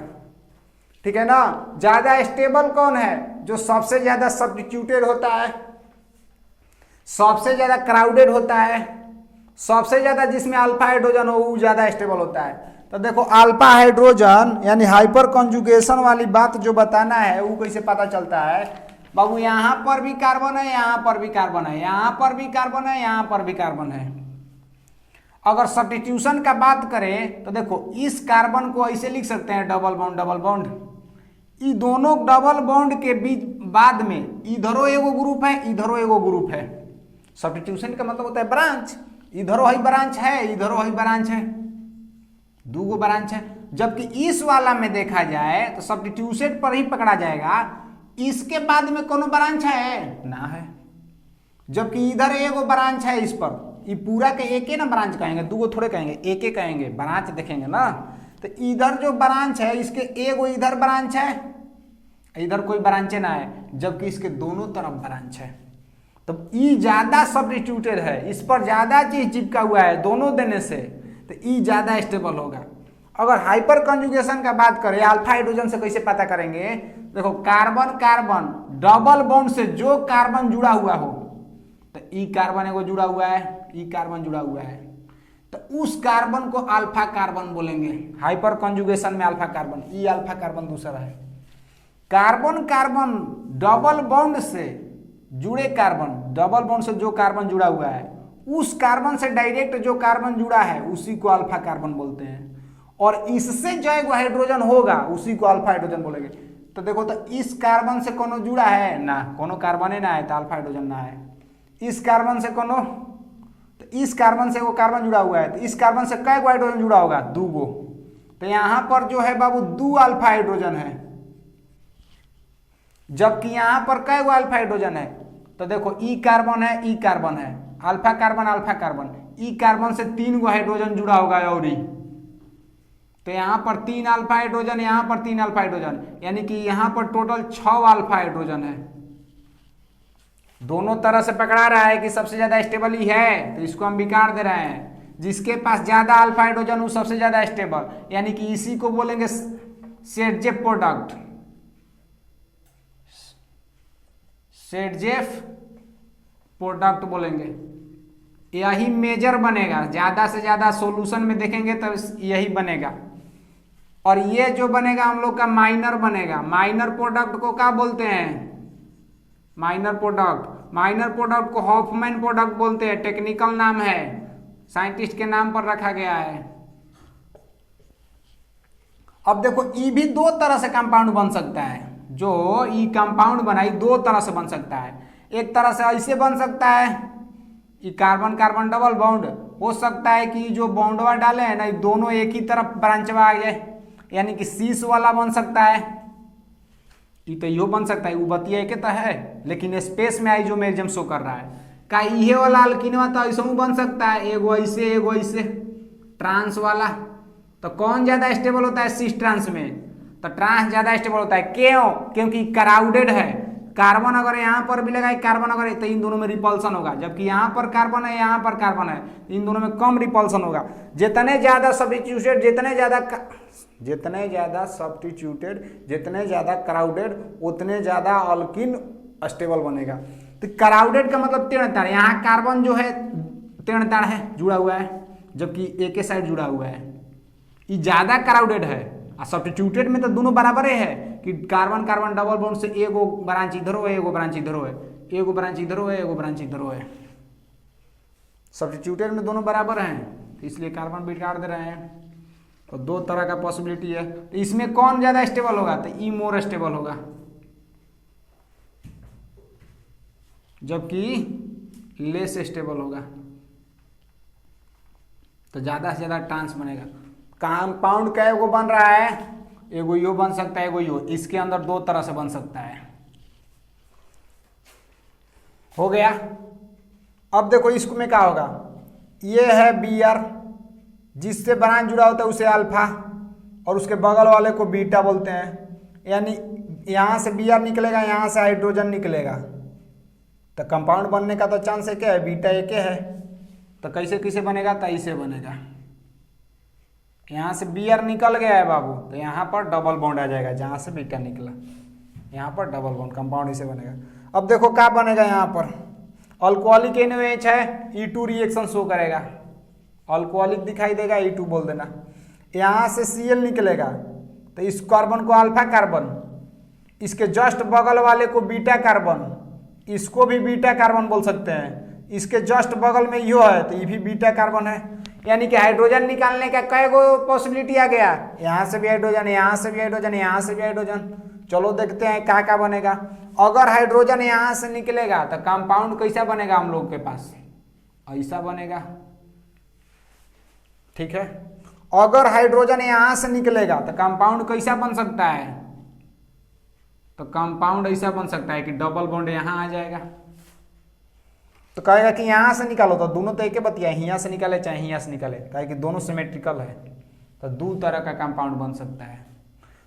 ठीक है ना। ज्यादा स्टेबल कौन है, जो सबसे ज्यादा सब्स्टिट्यूटेड होता है, सबसे ज्यादा क्राउडेड होता है, सबसे ज्यादा जिसमें अल्फा हाइड्रोजन हो वो ज्यादा स्टेबल होता है। तो देखो अल्फा हाइड्रोजन यानी हाइपर कॉन्जुगेशन वाली बात जो बताना है वो कैसे पता चलता है बाबू, यहां पर भी कार्बन है, यहां पर भी कार्बन है, यहां पर भी कार्बन है, यहां पर भी कार्बन है। अगर सब्स्टिट्यूशन का बात करें तो देखो इस कार्बन को ऐसे लिख सकते हैं डबल बॉन्ड डबल बॉन्ड, ये दोनों डबल बॉन्ड के बीच बाद में इधरो एगो ग्रुप है, इधरो एगो ग्रुप है। सब्स्टिट्यूशन का मतलब होता है ब्रांच, इधरो ही ब्रांच है, इधरो ही ब्रांच है, दूगो ब्रांच है। जबकि इस वाला में देखा जाए तो सब्स्टिट्यूशन पर ही पकड़ा जाएगा, इसके बाद में कोनो ब्रांच है ना है। जबकि इधर एगो ब्रांच है, इस पर ये पूरा के एक ही ना ब्रांच कहेंगे, दूगो थोड़े कहेंगे, एक ही कहेंगे, ब्रांच देखेंगे ना। तो इधर जो ब्रांच है इसके एगो इधर ब्रांच है, इधर कोई ब्रांचे ना है, जबकि इसके दोनों तरफ ब्रांच है। तो ई ज्यादा सब्स्टिट्यूटेड है, इस पर ज्यादा चीज चिपका हुआ है दोनों देने से, तो ई ज्यादा स्टेबल होगा। अगर हाइपर कंजुगेशन का बात करें, अल्फा हाइड्रोजन से कैसे पता करेंगे? देखो कार्बन कार्बन डबल बॉन्ड से जो कार्बन जुड़ा हुआ हो, तो ई कार्बन एगो जुड़ा हुआ है, ई कार्बन जुड़ा हुआ है, तो उस कार्बन को अल्फा कार्बन बोलेंगे। हाइपर कंजुगेशन में अल्फा कार्बन, ई अल्फा कार्बन दूसरा है। कार्बन कार्बन डबल बॉन्ड से जुड़े कार्बन, डबल बॉन्ड से जो कार्बन जुड़ा हुआ है, उस कार्बन से डायरेक्ट जो कार्बन जुड़ा है उसी को अल्फा कार्बन बोलते हैं। और इससे जो हाइड्रोजन होगा उसी को अल्फा हाइड्रोजन बोलेंगे। तो देखो, तो इस कार्बन से कोनो जुड़ा है ना, कोनो कार्बन है ना है, तो अल्फा हाइड्रोजन ना है। इस कार्बन से कोनो, तो इस कार्बन से वो कार्बन जुड़ा हुआ है, तो इस कार्बन से कै गो हाइड्रोजन जुड़ा होगा? 2 गो। तो यहां पर जो है बाबू 2 अल्फा हाइड्रोजन है, जबकि यहां पर कै गो अल्फा हाइड्रोजन है? तो देखो ई कार्बन है, ई कार्बन है, अल्फा कार्बन अल्फा कार्बन, ई कार्बन से 3 गो हाइड्रोजन जुड़ा होगा और ई, तो यहां पर 3 अल्फा हाइड्रोजन, यहां पर 3 अल्फा हाइड्रोजन, यानी कि यहां पर टोटल 6 अल्फा हाइड्रोजन है। दोनों तरह से पकड़ा रहा है कि सबसे ज्यादा स्टेबल ही है, तो इसको हम बिगाड़ दे रहे हैं। जिसके पास ज्यादा अल्फा हाइड्रोजन वो सबसे ज्यादा स्टेबल, यानी कि इसी को बोलेंगे शेरजेफ प्रोडक्ट, शेरजेफ प्रोडक्ट बोलेंगे। यही मेजर बनेगा, ज्यादा से ज्यादा सॉल्यूशन में देखेंगे तो यही बनेगा। और ये जो बनेगा हम लोग का माइनर बनेगा। माइनर प्रोडक्ट को क्या बोलते हैं? माइनर प्रोडक्ट, माइनर प्रोडक्ट को हॉफमैन प्रोडक्ट बोलते हैं, टेक्निकल नाम है, साइंटिस्ट के नाम पर रखा गया है। अब देखो, ई भी 2 तरह से कंपाउंड बन सकता है। जो ई कंपाउंड बनाई 2 तरह से बन सकता है। एक तरह से ऐसे बन सकता है, ये कार्बन कार्बन डबल बॉन्ड हो सकता है कि जो बॉन्डवा डाले हैं ना, दोनों एक ही तरफ ब्रांचवा आ गए, यानी कि शीश वाला बन सकता है। ये तो यो बन सकता है, वो बतिया एक तो है, लेकिन स्पेस में आइसोमेरिज्म शो कर रहा है। का ये वाला अल्किनवा तो ऐसा बन सकता है, एगो ऐसे एगो ऐसे, ट्रांस वाला। तो कौन ज्यादा स्टेबल होता है? सिस ट्रांस में, तो ट्रांस ज्यादा स्टेबल होता है। क्यों? क्योंकि क्राउडेड है। कार्बन अगर यहाँ पर भी लगाए, कार्बन अगर, तो इन दोनों में रिपल्सन होगा, जबकि यहाँ पर कार्बन है, यहाँ पर कार्बन है, इन दोनों में कम रिपल्सन होगा। जितने ज्यादा सब्स्टिट्यूटेड, जितने ज्यादा क्राउडेड, उतने ज्यादा अल्किन स्टेबल बनेगा। तो क्राउडेड का मतलब तेड़ताड़, यहाँ कार्बन जो है तेड़ताड़ है, जुड़ा हुआ है, जबकि एक साइड जुड़ा हुआ है, ये ज्यादा क्राउडेड है। और सब्स्टिट्यूटेड में तो दोनों बराबर है कि कार्बन कार्बन डबल बॉन्ड से एगो ब्रांच इधर हो, एगो ब्रांच इधर हो, एगो ब्रांच इधर हो, एगो ब्रांच इधर हो। सब्स्टिट्यूटेड में दोनों बराबर हैं, तो इसलिए कार्बन बिगाड़ दे रहे हैं। तो 2 तरह का पॉसिबिलिटी है। तो इसमें कौन ज्यादा स्टेबल होगा? तो ई मोर स्टेबल होगा, जबकि लेस स्टेबल होगा। तो ज्यादा से ज्यादा ट्रांस बनेगा। कंपाउंड का एगो बन रहा है, एगो यो बन सकता है, एगो यो, इसके अंदर 2 तरह से बन सकता है। हो गया। अब देखो इसको में क्या होगा? ये है Br, जिससे ब्रांच जुड़ा होता है उसे अल्फा, और उसके बगल वाले को बीटा बोलते हैं। यानी यहां से Br निकलेगा, यहां से हाइड्रोजन निकलेगा, तो कंपाउंड बनने का तो चांस है क्या है? बीटा एक है। तो कैसे कैसे बनेगा? तो ऐसे बनेगा। यहाँ से Br निकल गया है बाबू, तो यहाँ पर डबल बॉन्ड आ जाएगा, जहाँ से बीटा निकला, यहाँ पर डबल बॉन्ड, कंपाउंड इसे बनेगा। अब देखो क्या बनेगा, यहाँ पर अल्कोहलिक NaOH है, E2 रिएक्शन शो करेगा, अल्कोहलिक दिखाई देगा, E2 बोल देना। यहाँ से Cl निकलेगा, तो इस कार्बन को अल्फा कार्बन, इसके जस्ट बगल वाले को बीटा कार्बन, इसको भी बीटा कार्बन बोल सकते हैं। इसके जस्ट बगल में यो है, तो ये भी बीटा कार्बन है। यानी कि हाइड्रोजन निकालने का कई गो पॉसिबिलिटी आ गया, यहाँ से भी हाइड्रोजन, यहाँ से भी हाइड्रोजन, यहाँ से भी हाइड्रोजन। चलो देखते हैं क्या क्या बनेगा। अगर हाइड्रोजन यहाँ से निकलेगा तो कंपाउंड कैसा बनेगा? हम लोग के पास ऐसा बनेगा, ठीक है। अगर हाइड्रोजन यहाँ से निकलेगा तो कंपाउंड कैसा बन सकता है? तो कंपाउंड ऐसा बन सकता है कि डबल बॉन्ड यहाँ आ जाएगा। तो कहेगा कि यहाँ से निकालो, तो दोनों तो एक बतिया, यहाँ से निकाले चाहे यहाँ से निकाले, कहे कि दोनों सिमेट्रिकल है, तो 2 तरह का कंपाउंड बन सकता है।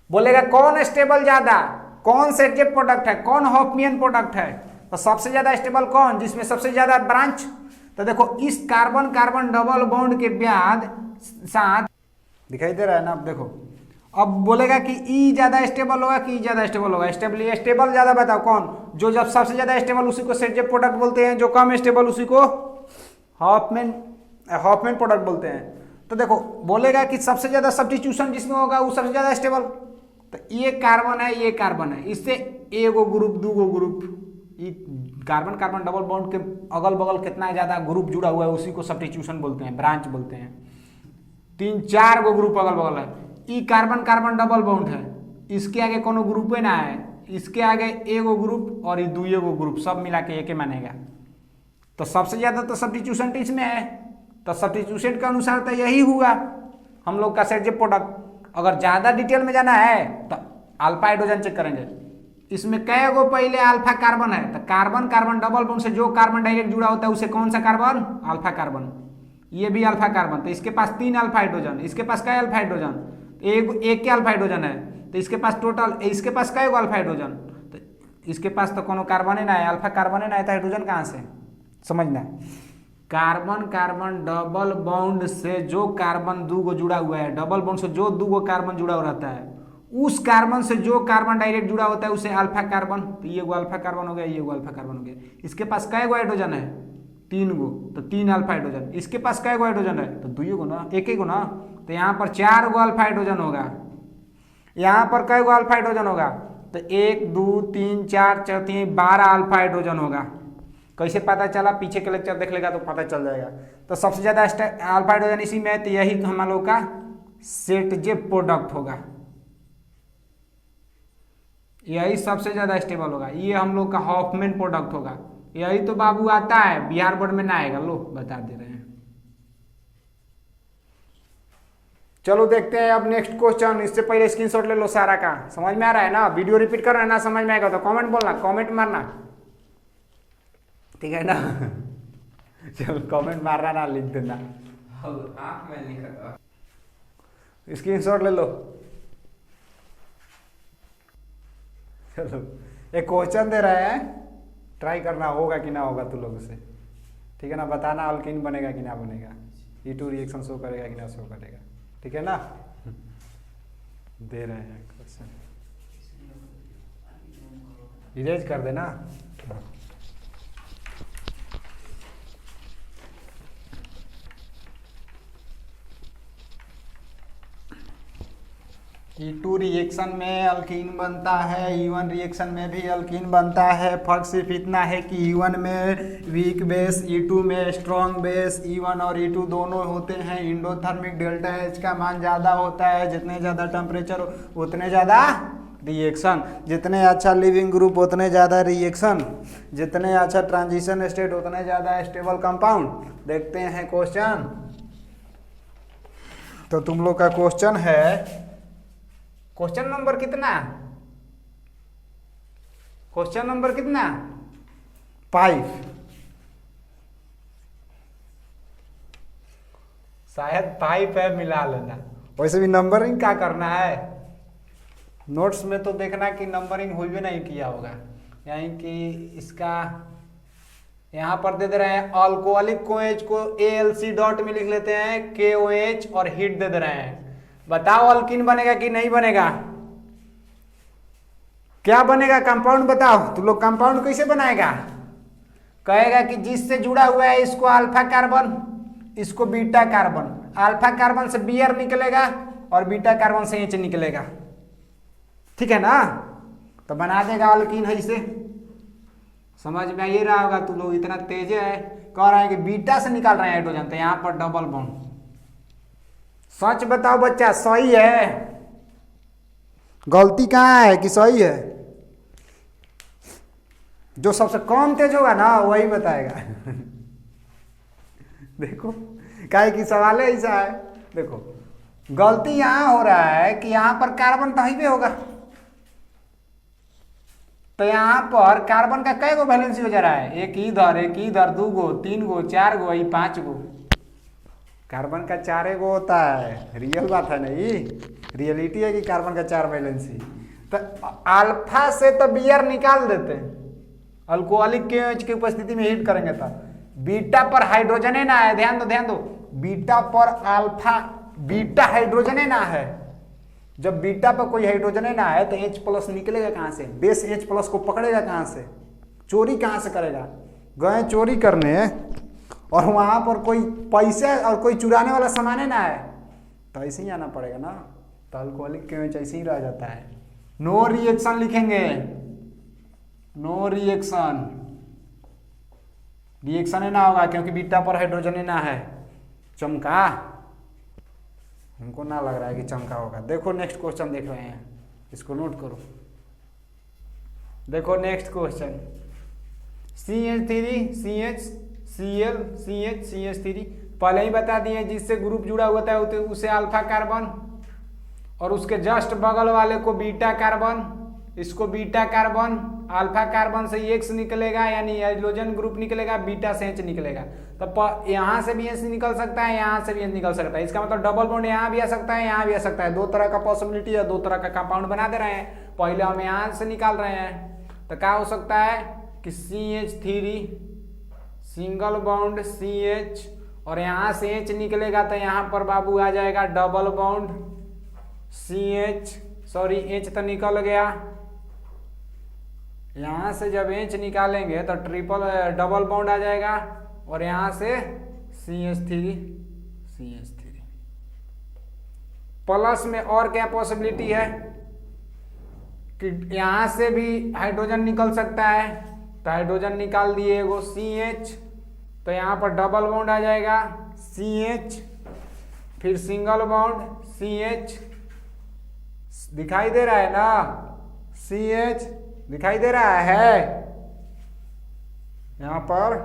बोलेगा कौन स्टेबल ज्यादा, कौन सेटजेफ प्रोडक्ट है, कौन हॉफमियन प्रोडक्ट है? तो सबसे ज्यादा स्टेबल कौन, जिसमें सबसे ज्यादा ब्रांच। तो देखो इस कार्बन कार्बन डबल बॉन्ड के बाद साथ दिखाई दे रहा है ना। अब देखो अब बोलेगा कि ई ज्यादा स्टेबल होगा कि ई ज्यादा स्टेबल होगा। स्टेबल ज्यादा बताओ कौन, जो जब सबसे ज्यादा स्टेबल उसी को सेटजेप प्रोडक्ट बोलते हैं, जो कम स्टेबल उसी को हॉफमैन प्रोडक्ट बोलते हैं। तो देखो बोलेगा कि सबसे ज्यादा सब्स्टिट्यूशन जिसमें होगा वो सबसे ज्यादा स्टेबल। तो ये कार्बन है, ये कार्बन है, इससे एगो ग्रुप दूगो ग्रुप, ये कार्बन कार्बन डबल बॉन्ड के अगल बगल कितना ज्यादा ग्रुप जुड़ा हुआ है उसी को सब्स्टिट्यूशन बोलते हैं, ब्रांच बोलते हैं। 3-4 गो ग्रुप अगल बगल है, ई कार्बन कार्बन डबल बॉन्ड है, इसके आगे कोनो ग्रुप ना है, इसके आगे एगो ग्रुप और ये दुएगो ग्रुप सब मिला के एक मानेगा। तो सबसे ज्यादा तो सब्स्टिट्यूशन इसमें है, तो सब्स्टिट्यूशन के अनुसार तो यही हुआ हम लोग का सेटजेप प्रोडक्ट। अगर ज्यादा डिटेल में जाना है तो अल्फा हाइड्रोजन चेक करेंगे, इसमें कै गो पहले अल्फा कार्बन है, तो कार्बन कार्बन डबल बॉन्ड से जो कार्बन डायरेक्ट जुड़ा होता है उसे कौन सा कार्बन, अल्फा कार्बन। ये भी अल्फा कार्बन, तो इसके पास 3 अल्फा हाइड्रोजन, इसके पास कै अल्फा हाइड्रोजन, एक के अल्फा हाइड्रोजन है, तो इसके पास टोटल, इसके पास कै गो अल्फा हाइड्रोजन, तो इसके पास तो कोनो कार्बन ही ना है, अल्फा कार्बन ही ना है, तो हाइड्रोजन कहाँ से, समझना। कार्बन कार्बन डबल बॉन्ड से जो कार्बन दूगो जुड़ा हुआ है, डबल बॉन्ड से जो दूगो कार्बन जुड़ा हुआ रहता है, उस कार्बन से जो कार्बन डायरेक्ट जुड़ा होता है उसे अल्फा कार्बन। तो ये गो अल्फा कार्बन हो गया, ये गो अल्फा कार्बन हो गया। इसके पास कै गो हाइड्रोजन है, 3 गो, तो 3 अल्फा हाइड्रोजन। इसके पास कै गो हाइड्रोजन है, तो 2 गो ना, 1 गो ना, तो यहाँ पर 4 गो अल्फा हाइड्रोजन होगा। यहाँ पर कै गो अल्फा हाइड्रोजन होगा, तो 1 2 3 4 4 12 अल्फा हाइड्रोजन होगा। कैसे पता चला, पीछे के लेक्चर देख लेगा तो पता चल जाएगा। तो सबसे ज्यादा अल्फा हाइड्रोजन इसी में है, तो यही हम लोग का सेटजेप प्रोडक्ट होगा, यही सबसे ज्यादा स्टेबल होगा। ये हम लोग का हॉफमैन प्रोडक्ट होगा। यही तो बाबू आता है, बिहार बोर्ड में ना आएगा, लो बता दे रहे हैं। चलो देखते हैं अब नेक्स्ट क्वेश्चन। इससे पहले स्क्रीनशॉट ले लो सारा का। समझ में आ रहा है ना, वीडियो रिपीट कर रहा है ना, समझ में आएगा तो कमेंट बोलना, कमेंट मारना, ठीक है ना। चलो कमेंट मारना ना, लिख देना, स्क्रीनशॉट ले लो। चलो एक क्वेश्चन दे रहे हैं, ट्राई करना होगा कि ना होगा तुम लोगों से, ठीक है ना। बताना अल्कीन बनेगा कि ना बनेगा, E2 रिएक्शन शो करेगा कि ना शो करेगा, ठीक है ना। दे रहे हैं क्वेश्चन, इरेज कर देना। E2 रिएक्शन में अल्कीन बनता है, E1 रिएक्शन में भी अल्कीन बनता है। फर्क सिर्फ इतना है कि E1 में वीक बेस, E2 में स्ट्रॉन्ग बेस। E1 और E2 दोनों होते हैं इंडोथर्मिक, डेल्टा H का मान ज़्यादा होता है। जितने ज़्यादा टेम्परेचर उतने ज़्यादा रिएक्शन, जितने अच्छा लिविंग ग्रुप उतने ज़्यादा रिएक्शन, जितने अच्छा ट्रांजिशन स्टेट उतने ज़्यादा स्टेबल कंपाउंड। देखते हैं क्वेश्चन। तो तुम लोग का क्वेश्चन है, क्वेश्चन नंबर कितना, क्वेश्चन नंबर कितना, 5। शायद 5 है, मिला लेना। वैसे भी नंबरिंग क्या करना है, नोट्स में तो देखना कि नंबरिंग हुई भी नहीं किया होगा। यानी कि इसका यहाँ पर दे रहे हैं अल्कोहलिक कोएच को ALC डॉट में लिख लेते हैं, KOH और हीट दे रहे हैं। बताओ अल्कीन बनेगा कि नहीं बनेगा, क्या बनेगा कंपाउंड बताओ। तुम लोग कंपाउंड कैसे बनाएगा, कहेगा कि जिससे जुड़ा हुआ है इसको अल्फा कार्बन, इसको बीटा कार्बन, अल्फा कार्बन से Br निकलेगा और बीटा कार्बन से H निकलेगा, ठीक है ना। तो बना देगा अल्कीन है इसे। समझ में आ ही रहा होगा, तुम लोग इतना तेज है, कह रहे हैं कि बीटा से निकाल रहे हैं हाइड्रोजन, तो यहाँ पर डबल बॉन्ड। सच बताओ बच्चा, सही है, गलती कहाँ है कि सही है। जो सबसे कम तेज होगा ना वही बताएगा। देखो काहे कि सवाल ऐसा है, देखो गलती यहाँ हो रहा है कि यहाँ पर कार्बन कहीं भी होगा, तो यहाँ पर कार्बन का कई गो वैलेंसी हो जा रहा है, एक इधर 2 गो 3 गो 4 गो 5 गो। कार्बन का 4 गो होता है, रियल बात है नहीं, रियलिटी है कि कार्बन का 4 वैलेंसी। तो अल्फा से तो Br निकाल देते हैं, अल्कोहलिक KOH की उपस्थिति में हीट करेंगे तो बीटा पर हाइड्रोजन ना है, ध्यान दो, बीटा पर अल्फा, बीटा हाइड्रोजन ना है। जब बीटा पर कोई हाइड्रोजन ना है तो H+ निकलेगा कहां से? बेस H+ को पकड़ेगा कहां से? चोरी कहां से करेगा? गए चोरी करने और वहां पर कोई पैसे और कोई चुराने वाला सामान ना है तो ऐसे ही आना पड़ेगा ना। तो अल्कोहलिक KOH ऐसे ही रह जाता है। नो रिएक्शन लिखेंगे, नो रिएक्शन, रिएक्शन ही ना होगा क्योंकि बीटा पर हाइड्रोजन ही ना है। चमका? हमको ना लग रहा है कि चमका होगा। देखो नेक्स्ट क्वेश्चन देख रहे हैं, इसको नोट करो। देखो next question, CH3 CH Cl CH CH3 पहले ही बता दिए जिससे ग्रुप जुड़ा हुआ था उसे अल्फा कार्बन और उसके जस्ट बगल वाले को बीटा कार्बन, इसको बीटा कार्बन, अल्फा कार्बन से X निकलेगा यानी हाइड्रोजन ग्रुप निकलेगा, बीटा से H निकलेगा। तो यहाँ से भी H निकल सकता है, यहाँ से भी H निकल सकता है। इसका मतलब डबल बॉन्ड यहाँ भी आ सकता है, यहाँ भी आ सकता है। दो तरह का पॉसिबिलिटी है, दो तरह का कंपाउंड बना दे रहे हैं। पहले हम यहाँ से निकाल रहे हैं तो क्या हो सकता है कि CH3 सिंगल बॉन्ड CH और यहाँ से H निकलेगा तो यहाँ पर बाबू आ जाएगा double bond CH, sorry H तो निकल गया। यहाँ से जब H निकालेंगे तो डबल बॉन्ड आ जाएगा और यहाँ से CH3 प्लस में और क्या पॉसिबिलिटी है कि यहाँ से भी हाइड्रोजन निकल सकता है। तो हाइड्रोजन निकाल दिए वो CH, तो यहाँ पर डबल बॉन्ड आ जाएगा CH, फिर सिंगल बॉन्ड CH, दिखाई दे रहा है ना, CH दिखाई दे रहा है यहाँ पर,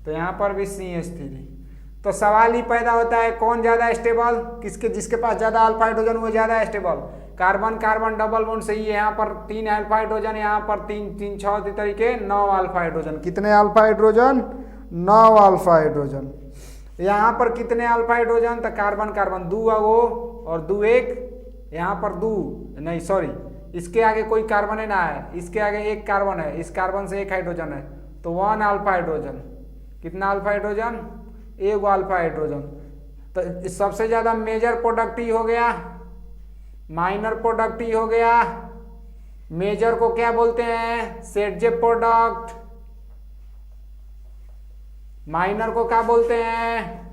तो यहाँ पर भी CH3। तो सवाल ही पैदा होता है कौन ज्यादा स्टेबल, किसके, जिसके पास ज्यादा अल्फा हाइड्रोजन वो ज्यादा stable. Carbon carbon double bond सही है, यहाँ पर 3 अल्फा हाइड्रोजन, यहाँ पर 3 6 तरीके 9 अल्फा हाइड्रोजन। कितने अल्फा हाइड्रोजन? 9 alpha hydrogen. यहाँ पर कितने अल्फा हाइड्रोजन? तो कार्बन कार्बन 2 वो और 2 1, यहाँ पर 2 नहीं सॉरी, इसके आगे कोई कार्बन है ना है, इसके आगे एक कार्बन है, इस कार्बन से एक हाइड्रोजन है तो 1 अल्फा हाइड्रोजन। कितना अल्फा हाइड्रोजन? 1 alpha hydrogen. तो सबसे ज्यादा मेजर प्रोडक्ट ही हो गया, माइनर प्रोडक्ट ही हो गया। मेजर को क्या बोलते हैं? सेटजे प्रोडक्ट। माइनर को क्या बोलते हैं?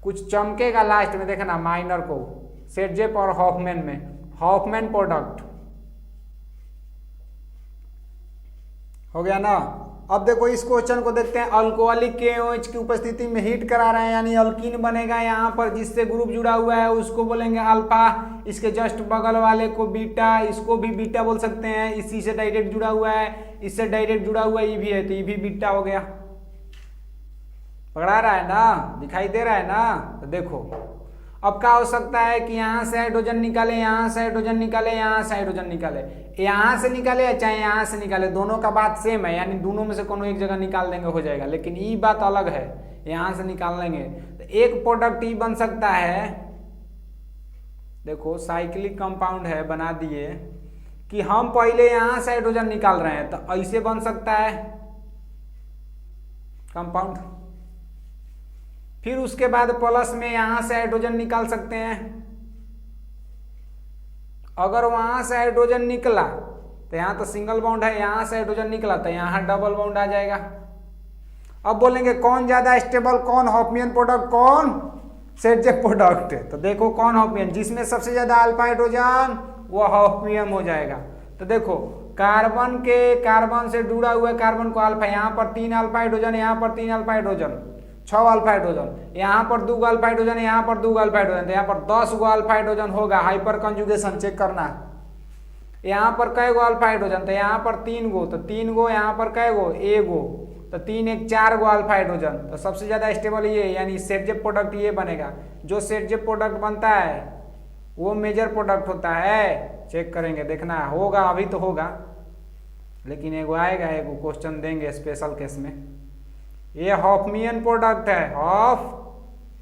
कुछ चमकेगा लास्ट में देखना, माइनर को सेटजेप और हॉफमैन में, हॉफमैन प्रोडक्ट हो गया ना। अब देखो इस क्वेश्चन को देखते हैं। अल्कोहलिक KOH की उपस्थिति में हीट करा रहे हैं यानी अल्कीन बनेगा यहाँ पर, जिससे ग्रुप जुड़ा हुआ है उसको बोलेंगे अल्फा, इसके जस्ट बगल वाले को बीटा, इसको भी बीटा बोल सकते हैं। इसी से डायरेक्ट जुड़ा हुआ है, इससे डायरेक्ट जुड़ा हुआ ये भी है तो ये भी बीटा हो गया। पकड़ा रहा है ना, दिखाई दे रहा है ना। तो देखो अब क्या हो सकता है कि यहाँ से हाइड्रोजन निकाले, यहाँ से हाइड्रोजन निकाले, यहाँ से हाइड्रोजन निकाले, यहाँ से निकाले या चाहे यहाँ से निकाले, दोनों का बात सेम है यानी दोनों में से कोनो एक जगह निकाल देंगे हो जाएगा। लेकिन ये बात अलग है, यहाँ से निकाल लेंगे तो एक प्रोडक्ट ही बन सकता है। देखो साइक्लिक कंपाउंड है, बना दिए कि हम पहले यहाँ से हाइड्रोजन निकाल रहे हैं तो ऐसे बन सकता है कंपाउंड, फिर उसके बाद प्लस में यहां से हाइड्रोजन निकाल सकते हैं। अगर वहां से हाइड्रोजन निकला तो यहां तो सिंगल बॉन्ड है, यहां से हाइड्रोजन निकला तो यहां डबल बॉन्ड आ जाएगा। अब बोलेंगे कौन ज्यादा स्टेबल, कौन हॉफमैन प्रोडक्ट, कौन सेटजेप प्रोडक्ट। तो देखो कौन हॉफमैन, जिसमें सबसे ज्यादा अल्फा हाइड्रोजन वो हॉफमियम हो जाएगा। तो देखो कार्बन के, कार्बन से जुड़ा हुआ कार्बन को अल्फा, यहाँ पर 3 अल्फा हाइड्रोजन, यहाँ पर 3 अल्फा हाइड्रोजन, 6 अल्फा हाइड्रोजन, यहाँ पर 2 अल्फा हाइड्रोजन, यहाँ पर 2 अल्फा हाइड्रोजन, तो यहाँ पर 10 गो अल्फा हाइड्रोजन होगा। हाइपर कंजुगेशन चेक करना। यहाँ पर कै गो अल्फा हाइड्रोजन, तो यहाँ पर 3 गो, तो 3 गो, यहाँ पर कै गो, 1 गो, तो 3 1 4 गो अल्फा हाइड्रोजन। तो सबसे ज्यादा स्टेबल ये यानी सेटजेप प्रोडक्ट ये बनेगा। जो सेटजेप प्रोडक्ट बनता है वो मेजर प्रोडक्ट होता है। चेक करेंगे, देखना होगा, अभी तो होगा लेकिन एगो आएगा, एगो क्वेश्चन देंगे स्पेशल केस में। ये हॉफमियन प्रोडक्ट है,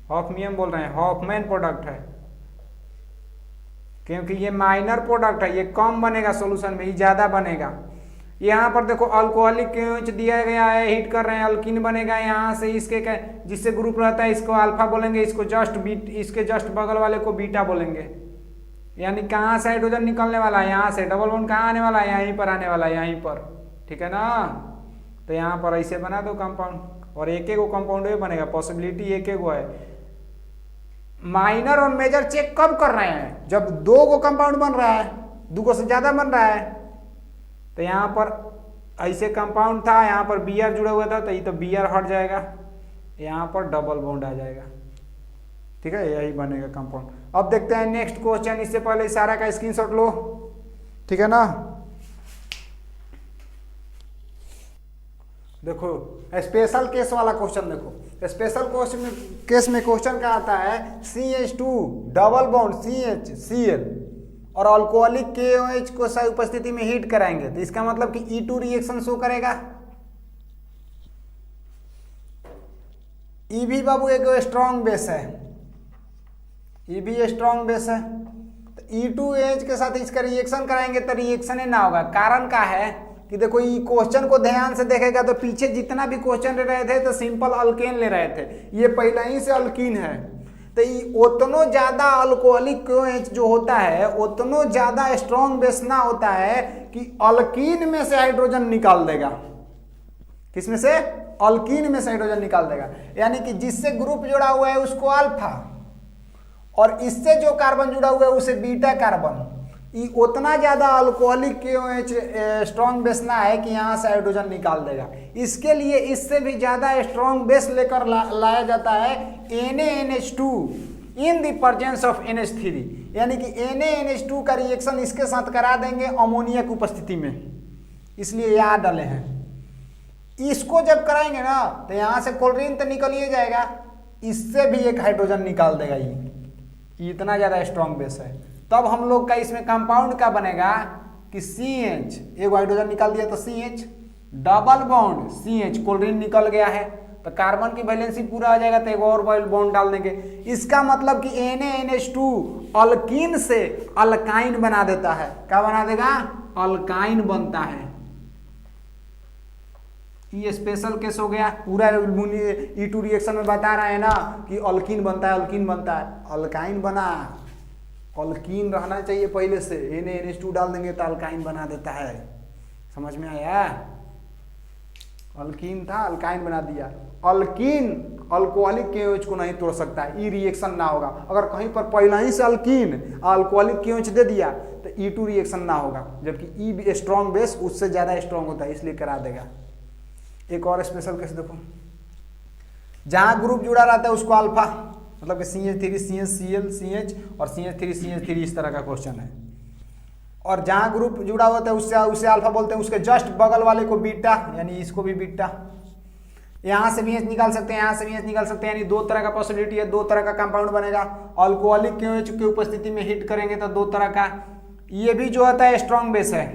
हॉफमियन बोल रहे हैं, हॉफमैन प्रोडक्ट है क्योंकि ये माइनर प्रोडक्ट है, ये कम बनेगा सोल्यूशन में, ये ज्यादा बनेगा। यहाँ पर देखो अल्कोहलिक KOH दिया गया है, हिट कर रहे हैं, अल्कीन बनेगा यहाँ से। इसके जिससे ग्रुप रहता है इसको अल्फा बोलेंगे, इसको इसके जस्ट बगल वाले को बीटा बोलेंगे। यानी कहाँ से हाइड्रोजन निकलने वाला है, यहाँ से। डबल बॉन्ड कहाँ आने वाला है, यहीं पर आने वाला है, यहीं पर, ठीक है ना। तो यहाँ पर ऐसे बना दो कंपाउंड, और एक एक कंपाउंड बनेगा, पॉसिबिलिटी एक एक है। माइनर और मेजर चेक कब कर रहे हैं, जब दो को कंपाउंड बन रहा है, दो को से ज्यादा बन रहा है। तो यहाँ पर ऐसे कंपाउंड था, यहाँ पर Br जुड़ा हुआ था, तो ये तो Br हट जाएगा, यहाँ पर डबल बॉन्ड आ जाएगा, ठीक है, यही बनेगा कंपाउंड। अब देखते हैं नेक्स्ट क्वेश्चन। इससे पहले सारा का स्क्रीनशॉट लो, ठीक है ना। देखो स्पेशल केस वाला क्वेश्चन देखो। स्पेशल केस में क्वेश्चन क्या आता है, CH2 double bond CH Cl और अल्कोहलिक KOH को सही उपस्थिति में हीट कराएंगे, तो इसका मतलब कि E2 रिएक्शन शो करेगा। E भी बाबू एक स्ट्रॉन्ग बेस है, E भी स्ट्रॉन्ग बेस है, तो E2H के साथ इसका रिएक्शन कराएंगे तो रिएक्शन ही ना होगा। कारण क्या है कि देखो ये क्वेश्चन को ध्यान से देखेगा तो पीछे जितना भी क्वेश्चन ले रहे थे तो सिंपल अल्केन ले रहे थे, ये पहले ही से अल्कीन है। तो ये उतना ज्यादा अल्कोहलिक KOH जो होता है उतना ज्यादा स्ट्रॉन्ग बेस ना होता है कि अल्कीन में से हाइड्रोजन निकाल देगा। किसमें से, अल्कीन में से हाइड्रोजन निकाल देगा। यानी कि जिससे ग्रुप जुड़ा हुआ है उसको अल्फा, और इससे जो कार्बन जुड़ा हुआ है उसे बीटा कार्बन। ये उतना ज्यादा अल्कोहलिक KOH स्ट्रॉन्ग बेस ना है कि यहाँ से हाइड्रोजन निकाल देगा। इसके लिए इससे भी ज्यादा स्ट्रॉन्ग बेस लेकर लाया जाता है NaNH2 in the presence of NH3। यानी कि NaNH2 का रिएक्शन इसके साथ करा देंगे अमोनिया की उपस्थिति में, इसलिए याद डाले हैं। इसको जब कराएंगे ना तो यहाँ से क्लोरीन तो निकल ही जाएगा, इससे भी एक हाइड्रोजन निकाल देगा। ये इतना ज्यादा स्ट्रॉन्ग बेस है। तब हम लोग का इसमें कंपाउंड क्या बनेगा कि CH, एक हाइड्रोजन निकाल दिया तो CH double bond CH, chlorine निकल गया है तो कार्बन की वैलेंसी पूरा आ जाएगा, तो एक और बॉन्ड डाल देंगे। इसका मतलब कि NaNH2 अल्कीन से अल्काइन बना देता है। क्या बना देगा, अल्काइन बनता है। ये स्पेशल केस हो गया। पूरा E2 रिएक्शन में बता रहा है ना कि अल्कीन बनता है, अल्कीन बनता है, अल्काइन बना। अल्कीन रहना चाहिए पहले से, NaNH2 डाल देंगे तो अल्काइन बना देता है। समझ में आया, अल्कीन था अल्काइन बना दिया। अल्कीन अल्कोहलिक KOH को नहीं तोड़ सकता है, ई रिएक्शन ना होगा। अगर कहीं पर पहले ही से अल्कीन अल्कोहलिक KOH दे दिया तो E2 रिएक्शन ना होगा, जबकि E स्ट्रॉन्ग बेस उससे ज्यादा स्ट्रॉन्ग होता है, इसलिए करा देगा। एक और स्पेशल केस देखो, जहां ग्रुप जुड़ा रहता है उसको अल्फा, मतलब कि CH3 CHCl CH और CH3 CH3, इस तरह का क्वेश्चन है। और जहां ग्रुप जुड़ा होता है उससे अल्फा बोलते हैं, उसके जस्ट बगल वाले को बीटा, यानी इसको भी बीटा। यहां से भी H निकाल सकते हैं, यहां से भी H निकाल सकते हैं, यानी दो तरह का पॉसिबिलिटी है, दो तरह का कंपाउंड बनेगा। अल्कोहलिक KOH की उपस्थिति में हिट करेंगे तो दो तरह का। ये भी जो होता है स्ट्रॉन्ग बेस है,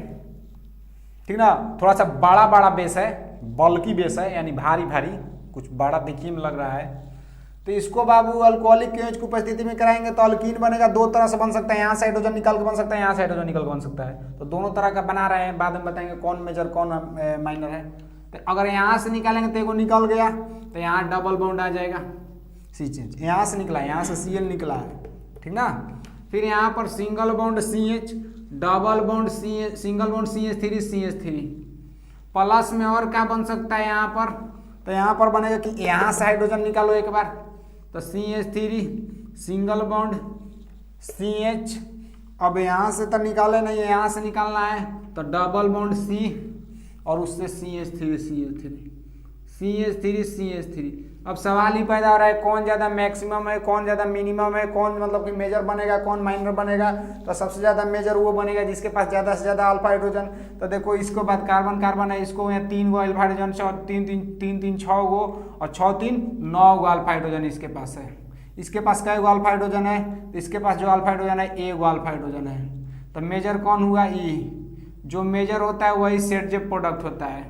ठीक ना, थोड़ा सा बड़ा बड़ा बेस है, बल्कि बेस है, यानी भारी भारी, कुछ बड़ा दिखने में लग रहा है। तो इसको बाबू अल्कोहलिक KOH की उपस्थिति में कराएंगे तो अल्कीन बनेगा। दो तरह से बन सकता है, यहाँ से हाइड्रोजन निकाल के बन सकता है, यहाँ से हाइड्रोजन निकाल के बन सकता है। तो दोनों तरह का बना रहे हैं, बाद में बताएंगे कौन मेजर कौन माइनर है। तो अगर यहाँ से निकालेंगे तो एगो निकल गया तो यहाँ डबल बॉन्ड आ जाएगा CH। यहाँ से निकला, यहाँ से Cl निकला है, ठीक ना। फिर यहाँ पर single bond CH, double bond CH, single bond CH3 CH3। Plus में और क्या बन सकता है यहाँ पर, तो यहाँ पर बनेगा कि यहाँ से हाइड्रोजन निकालो एक बार, तो CH3 सिंगल बॉन्ड CH। अब यहाँ से तो निकाले नहीं है, यहाँ से निकालना है तो डबल बॉन्ड C और उससे CH3 CH3। अब सवाल ही पैदा हो रहा है कौन ज़्यादा मैक्सिमम है, कौन ज़्यादा मिनिमम है, कौन मतलब कि मेजर बनेगा, कौन माइनर बनेगा। तो सबसे ज़्यादा मेजर वो बनेगा जिसके पास ज़्यादा से ज़्यादा अल्फा हाइड्रोजन। तो देखो इसको बाद कार्बन कार्बन है, इसको यहाँ 3 गो अल्फा हाइड्रोजन से, और 3 6 गो, और 6 3 9 गो अल्फा हाइड्रोजन इसके पास है। इसके पास कै गो अल्फा हाइड्रोजन है, तो इसके पास जो अल्फा हाइड्रोजन है एक गो अल्फा हाइड्रोजन है। तो मेजर कौन हुआ, E। जो मेजर होता है वही सेट जेप प्रोडक्ट होता है,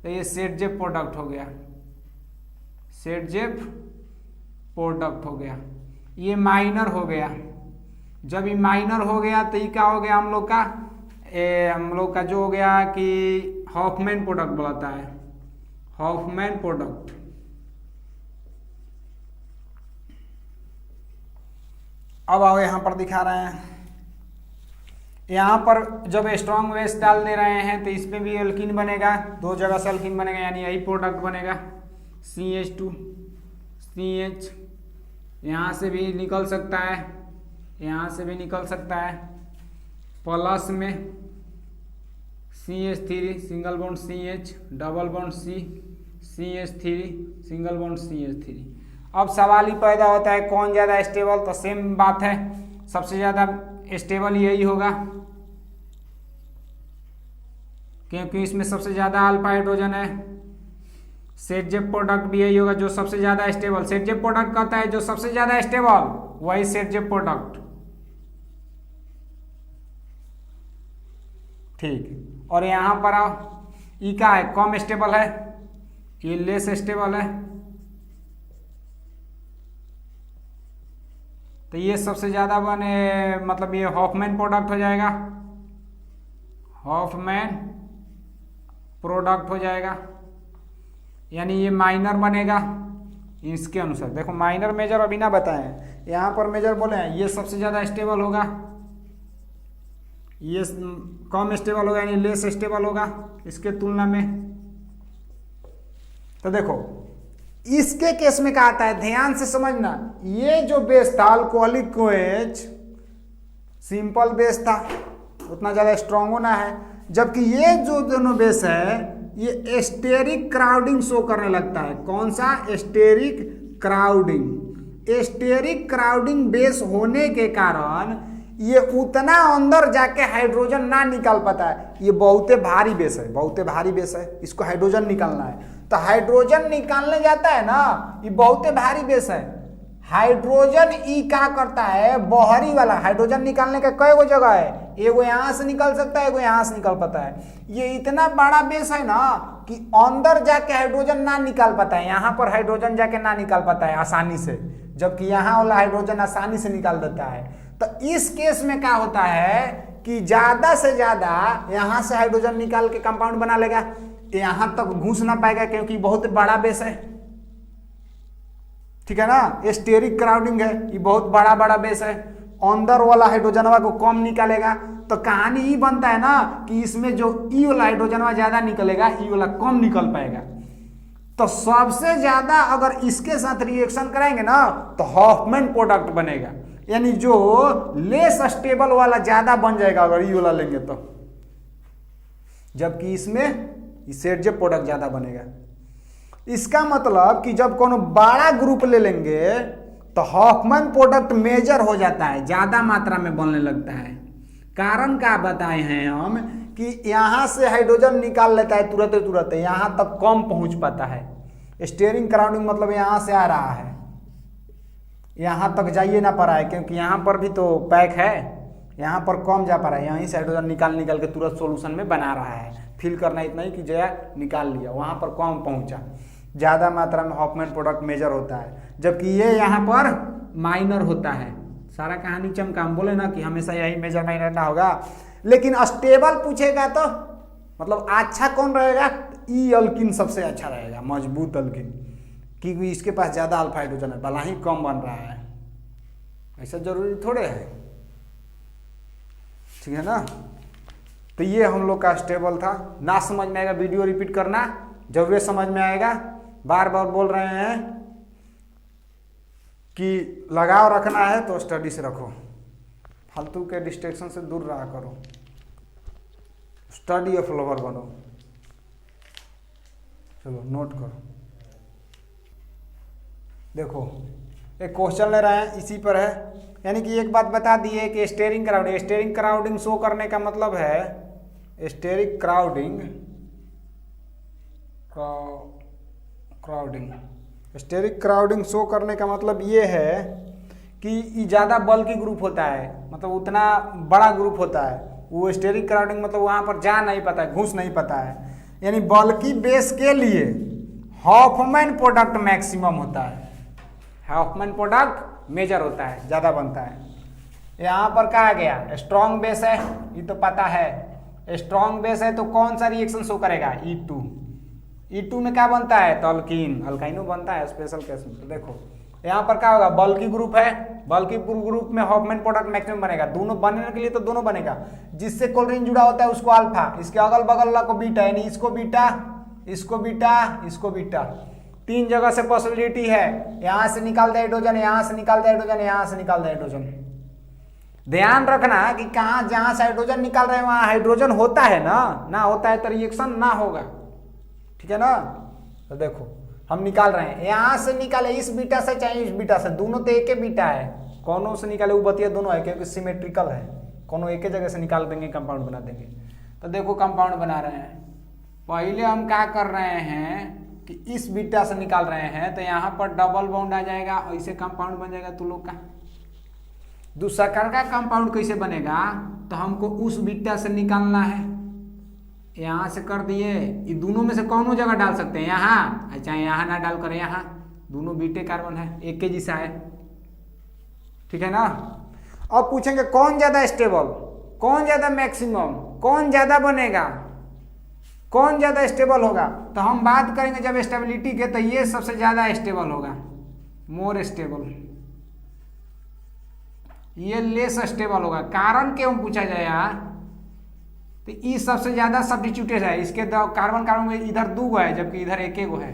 तो ये सेट जेप प्रोडक्ट हो गया, सेट जेप प्रोडक्ट हो गया। ये माइनर हो गया। जब ये माइनर हो गया तो ये क्या हो गया हम लोग का जो हो गया कि हॉफमैन प्रोडक्ट बताता है, हॉफमैन प्रोडक्ट। अब आओ यहाँ पर दिखा रहे हैं, यहाँ पर जब स्ट्रॉन्ग बेस डाल दे रहे हैं तो इसमें भी एल्कीन बनेगा, दो जगह से एल्कीन बनेगा, यानी यही प्रोडक्ट बनेगा CH2 CH। यहाँ से भी निकल सकता है, यहाँ से भी निकल सकता है, प्लस में CH3 single bond CH, double bond C, CH3 single bond CH3। अब सवाल ही पैदा होता है कौन ज़्यादा स्टेबल, तो सेम बात है, सबसे ज़्यादा स्टेबल यही होगा क्योंकि इसमें सबसे ज़्यादा अल्फा हाइड्रोजन है। सेटजेप प्रोडक्ट भी यही होगा जो सबसे ज़्यादा स्टेबल, सेटजेप प्रोडक्ट कहता है जो सबसे ज़्यादा स्टेबल वही सेटजेप प्रोडक्ट। ठीक, और यहाँ पर आओ, ई का है कम स्टेबल है, ये लेस स्टेबल है, तो ये सबसे ज़्यादा बने, मतलब ये हॉफमैन प्रोडक्ट हो जाएगा, हॉफमैन प्रोडक्ट हो जाएगा, यानी ये माइनर बनेगा इसके अनुसार। देखो माइनर मेजर अभी ना बताएं, यहाँ पर मेजर बोले हैं ये सबसे ज़्यादा स्टेबल होगा, ये कम स्टेबल होगा यानी लेस स्टेबल होगा इसके तुलना में। तो देखो इसके केस में क्या आता है, ध्यान से समझना, ये जो बेस था अल्कोहलिक कोएच सिंपल बेस था, उतना ज़्यादा स्ट्रॉन्ग होना है, जबकि ये जो दोनों बेस है ये एस्टेरिक क्राउडिंग शो करने लगता है। कौन सा? Asterisk crowding. Asterisk crowding base होने के कारण ये उतना अंदर जाके हाइड्रोजन ना निकाल पाता है, ये बहुते भारी बेस है, बहुते भारी बेस है, इसको हाइड्रोजन निकालना है, तो हाइड्रोजन निकालने जाता है ना, ये बहुते भारी बेस है। हाइड्रोजन ई क्या करता है, बहरी वाला हाइड्रोजन निकालने का कई गो जगह है, एगो यहाँ से निकल सकता है, एगो यहाँ से निकल पाता है। ये इतना बड़ा बेस है ना कि अंदर जाके हाइड्रोजन ना निकाल पाता है, यहाँ पर हाइड्रोजन जाके ना निकाल पाता है आसानी से, जबकि यहाँ वाला हाइड्रोजन आसानी से निकाल देता है। तो इस केस में क्या होता है कि ज्यादा से ज्यादा यहाँ से हाइड्रोजन निकाल के कंपाउंड बना लेगा, यहाँ तक घुस ना पाएगा क्योंकि बहुत बड़ा बेस है, ठीक है ना। एस्टेरिक क्राउडिंग है, ये बहुत बड़ा बड़ा बेस है, अंदर वाला हाइड्रोजनवा को कम निकालेगा, तो कहानी ये बनता है ना कि इसमें जो ई वाला हाइड्रोजनवा ज्यादा निकलेगा, ई वाला कम निकल पाएगा। तो सबसे ज्यादा अगर इसके साथ रिएक्शन कराएंगे ना तो हॉफमैन प्रोडक्ट बनेगा, यानी जो लेस स्टेबल वाला ज्यादा बन जाएगा अगर ई वाला लेंगे तो, जबकि इसमें सेटजेप प्रोडक्ट ज्यादा बनेगा। इसका मतलब कि जब कोनो बड़ा ग्रुप ले लेंगे तो हॉफमैन प्रोडक्ट मेजर हो जाता है, ज्यादा मात्रा में बनने लगता है। कारण क्या बताए हैं हम कि यहां से हाइड्रोजन निकाल लेता है तुरंत तुरंत, यहां तक कम पहुंच पाता है। स्टेरिंग क्राउडिंग मतलब यहां से आ रहा है, यहां तक जाइए ना पा रहा है, क्योंकि यहां पर भी तो पैक है, यहाँ पर कम जा पा रहा है, यहीं से हाइड्रोजन निकाल के तुरंत सॉल्यूशन में बना रहा है। फिल करना इतना ही कि जया निकाल लिया, वहाँ पर कम पहुँचा, ज़्यादा मात्रा में हॉफमैन प्रोडक्ट मेजर होता है, जबकि ये यहाँ पर माइनर होता है। सारा कहानी चमका, हम बोले ना कि हमेशा यही मेजर माइनर ना होगा, लेकिन स्टेबल पूछेगा तो मतलब अच्छा कौन रहेगा, ई अल्किन सबसे अच्छा रहेगा, मजबूत अल्किन, क्योंकि इसके पास ज़्यादा अल्फा हाइड्रोजन है, भला ही कम बन रहा है, ऐसा जरूरी थोड़े है, ठीक है ना। तो ये हम लोग का स्टेबल था। ना समझ में आएगा वीडियो रिपीट करना, जरूर समझ में आएगा। बार बार बोल रहे हैं कि लगाव रखना है तो स्टडी से रखो, फालतू के डिस्ट्रैक्शन से दूर रहा करो, स्टडी ऑफ लवर बनो। चलो नोट करो, देखो एक क्वेश्चन ले रहे हैं, इसी पर है, यानी कि एक बात बता दी है कि स्टेरिंग क्राउडिंग शो करने का मतलब है, steric crowding steric crowding show करने का मतलब ये है कि ज़्यादा बल्कि ग्रुप होता है, मतलब उतना बड़ा ग्रुप होता है, वो स्टेरिक क्राउडिंग मतलब वहाँ पर जा नहीं पाता है, घुस नहीं पाता है, यानी बल्कि बेस के लिए हॉफमैन प्रोडक्ट मैक्सिमम होता है, हॉफमैन प्रोडक्ट मेजर होता है, ज़्यादा बनता है। यहाँ पर क्या आ गया, स्ट्रॉन्ग बेस है, ये तो पता है, स्ट्रॉन्ग बेस है तो कौन सा रिएक्शन शो करेगा, E2। E2 में क्या बनता है, तो अल्कीन, अल्काइनो बनता है स्पेशल केस में। तो देखो यहाँ पर क्या होगा, बल्कि ग्रुप है, बल्कि ग्रुप में हॉफमैन प्रोडक्ट मैक्सिमम बनेगा, दोनों बनने के लिए तो दोनों बनेगा। जिससे क्लोरीन जुड़ा होता है उसको अल्फा, इसके अगल बगल वाला को बीटा, यानी इसको बीटा, इसको बीटा, इसको बीटा। 3 जगह से पॉसिबिलिटी है, यहां से निकाल दे हाइड्रोजन, यहां से निकाल दे हाइड्रोजन, यहां से निकाल दे हाइड्रोजन। ध्यान रखना कि कहां जहां से हाइड्रोजन निकाल रहे हैं वहां हाइड्रोजन होता है ना होता है तो रिएक्शन ना होगा, ठीक है ना। तो देखो हम निकाल रहे हैं, यहां से निकाले इस बीटा से चाहे इस बीटा से, दोनों तो एक ही बीटा है, कौनों से निकाले वो बतिया दोनों है क्योंकि सिमेट्रिकल है, कौनों एक ही जगह से निकाल देंगे, कंपाउंड बना देंगे। तो देखो कंपाउंड बना रहे हैं, पहले हम क्या कर रहे हैं कि इस बीटा से निकाल रहे हैं, तो यहाँ पर डबल बॉन्ड आ जाएगा, ऐसे कंपाउंड बन जाएगा तुम लोग का। दूसरा का कंपाउंड कैसे बनेगा, तो हमको उस बीटा से निकालना है, यहाँ से कर दिए, ये दोनों में से कौनों जगह डाल सकते हैं, यहाँ चाहे यहाँ ना डाल करें, यहाँ दोनों बीटे कार्बन है, एक के जैसा है, ठीक है ना। अब पूछेंगे कौन ज्यादा स्टेबल, कौन ज्यादा मैक्सिमम, कौन ज्यादा बनेगा, कौन ज्यादा स्टेबल होगा। तो हम बात करेंगे जब स्टेबिलिटी के, तो ये सबसे ज्यादा स्टेबल होगा, मोर स्टेबल, ये लेस स्टेबल होगा। कारण क्यों पूछा जाएगा, तो ये सबसे ज्यादा सब्स्टिट्यूटेड है, इसके कार्बन कार्बन में इधर 2 है जबकि इधर 1 है,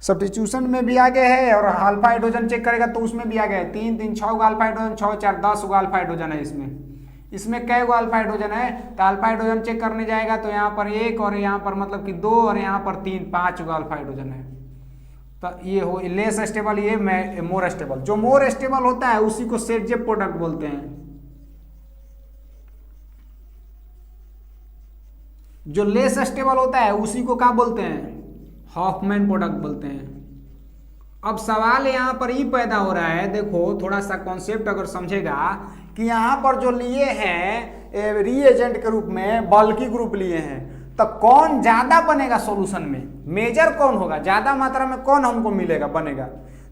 सब्स्टिट्यूशन में भी आगे है, और अल्फा हाइड्रोजन चेक करेगा तो उसमें भी आगे है, 3 3 6 अल्फा हाइड्रोजन, 6 4 10 अल्फा हाइड्रोजन है इसमें कै गो अल्फा हाइड्रोजन है, तो अल्फा हाइड्रोजन चेक करने जाएगा तो यहाँ पर 1 और यहाँ पर मतलब कि 2 और यहाँ पर 3 5 गो अल्फा हाइड्रोजन है। तो ये हो लेस स्टेबल, ये मोर स्टेबल। जो मोर स्टेबल होता है उसी को सेटजेप प्रोडक्ट बोलते हैं, जो लेस स्टेबल होता है उसी को क्या बोलते हैं, हॉफमैन प्रोडक्ट बोलते हैं। अब सवाल यहाँ पर ही पैदा हो रहा है, देखो थोड़ा सा कॉन्सेप्ट अगर समझेगा कि यहाँ पर जो लिए हैं रिएजेंट के रूप में बल्कि ग्रुप लिए हैं, तो कौन ज्यादा बनेगा सॉल्यूशन में, मेजर कौन होगा, ज्यादा मात्रा में कौन हमको मिलेगा बनेगा।